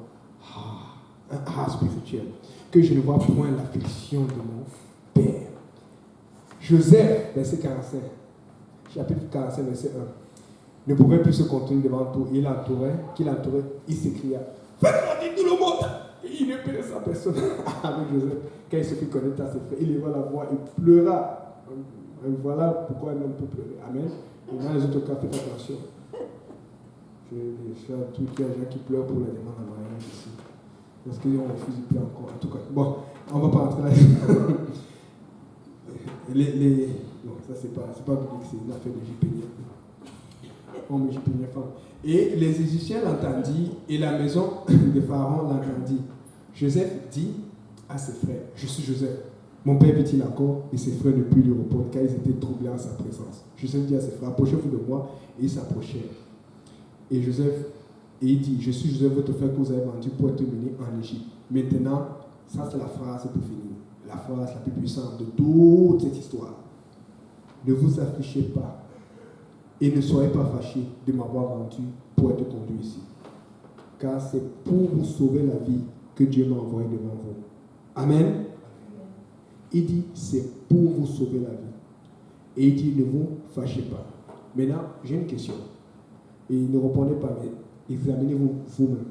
Speaker 1: Un spirituel. Que je ne vois point l'affliction de mon père. Joseph, verset 45, chapitre 45, verset 1, ne pouvait plus se contenir devant tout. Il l'entourait, il s'écria, faites-moi dire tout le monde. Et il ne payait sa personne avec Joseph. Quand il se fit connaître à ses frères, il éleva la voix et pleura. Et voilà pourquoi un homme peut pleurer. Amen. Et dans les autres cas, faites attention. Je sais tout qu'il y a des gens qui pleurent pour la demande en mariage ici. Parce qu'ils ont refusé de pleurer encore. En tout cas, bon, on ne va pas rentrer là. Non, ça c'est pas biblique, c'est une affaire de JPD. homme égyptien, femme. Et les Égyptiens l'entendirent et la maison de Pharaon l'entendit. Joseph dit à ses frères, je suis Joseph. Mon père vit-il encore? Et ses frères ne purent lui répondre car ils étaient troublés en sa présence. Joseph dit à ses frères, approchez-vous de moi. Et ils s'approchèrent. Et il dit, je suis Joseph, votre frère que vous avez vendu pour être mené en Égypte. Maintenant, ça c'est la phrase pour finir. La phrase la plus puissante de toute cette histoire. Ne vous affichez pas et ne soyez pas fâchés de m'avoir vendu pour être conduit ici. Car c'est pour vous sauver la vie que Dieu m'a envoyé devant vous. Amen. Il dit, c'est pour vous sauver la vie. Et il dit, ne vous fâchez pas. Maintenant, j'ai une question. Et ne répondez pas, mais examinez-vous vous-même.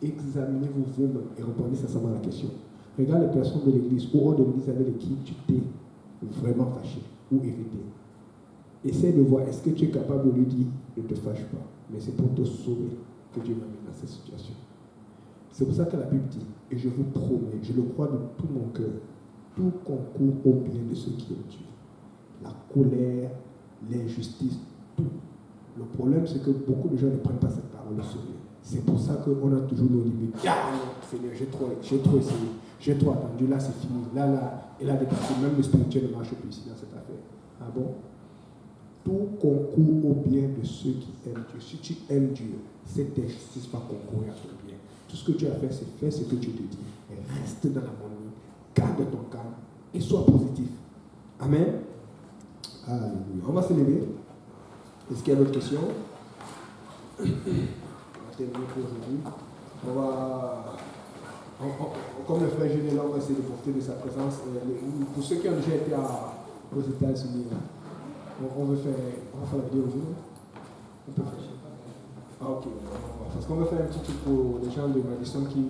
Speaker 1: Examinez-vous vous-même et répondez sincèrement à la question. Regarde les personnes de l'église ou hors de l'église avec qui tu t'es vraiment fâché ou irrité. Essaie de voir, est-ce que tu es capable de lui dire, ne te fâche pas, mais c'est pour te sauver que Dieu m'a mis dans cette situation. C'est pour ça que la Bible dit, et je vous promets, je le crois de tout mon cœur, tout concourt au bien de ceux qui aiment Dieu. La colère, l'injustice, tout. Le problème, c'est que beaucoup de gens ne prennent pas cette parole au sérieux. C'est pour ça qu'on a toujours nos limites. Ah non, Seigneur, j'ai trop essayé, j'ai trop attendu, là c'est fini, là, et là, même le spirituel ne marche plus ici dans cette affaire. Ah bon? Tout concourt au bien de ceux qui aiment Dieu. Si tu aimes Dieu, cette injustice va concourir à ton bien. Tout ce que tu as fait, c'est faire ce que Dieu te dit. Et reste dans la bonne nuit, garde ton calme et sois positif. Amen. Alléluia. On va se lever. Est-ce qu'il y a d'autres questions? On va terminer pour aujourd'hui. Comme le frère Julien là, on va essayer de profiter de sa présence. Pour ceux qui ont déjà été aux États-Unis, on va faire la vidéo aujourd'hui. On peut faire. Ah, ok. Parce qu'on va faire un petit truc pour les gens de Madison qui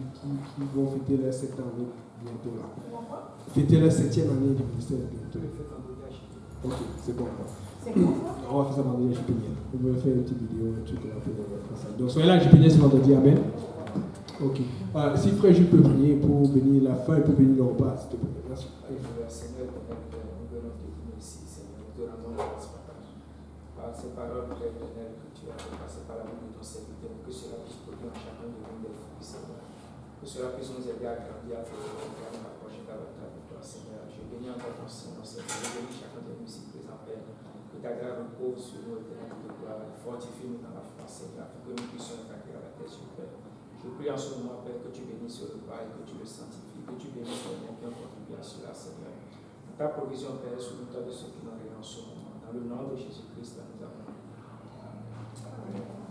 Speaker 1: vont fêter leur 7 ans bientôt là. Fêter leur 7e année du ministère bientôt. Ok, c'est bon.
Speaker 3: C'est quoi ça?
Speaker 1: On va faire ça vendredi à Jupinière. On va faire une petite vidéo, un truc qu'on va faire ça. Donc soyez là à Jupinière ce vendredi, amen. Ok. Si frère Jules peut prier pour bénir la fin et pour bénir le repas, s'il te plaît. Merci.
Speaker 4: Seigneur, nous venons te dire ici, Seigneur, nous te rendons grâce par ces paroles, Père éternel, que tu as fait passer par la vie de ton serviteur, que cela puisse produire en chacun de nous des fruits, Seigneur. Que cela puisse nous aider à grandir, à faire nous approcher davantage de toi, Seigneur. Je bénis encore ton Seigneur, Seigneur. Je bénis chacun de nous ici présents, Père. Que ta grâce repose sur nous, éternel de gloire. Fortifie-nous dans la foi, Seigneur, afin que nous puissions attaquer à la tête sur Père. Je prie en ce moment, Père, que tu bénisses le repas et que tu le sanctifies, que tu bénisses les gens qui ont contribué à cela, Seigneur. Ta provision, Père, est sur le tas de ceux qui n'ont rien en ce moment. Dans le nom de Jésus-Christ, nous avons. Amen.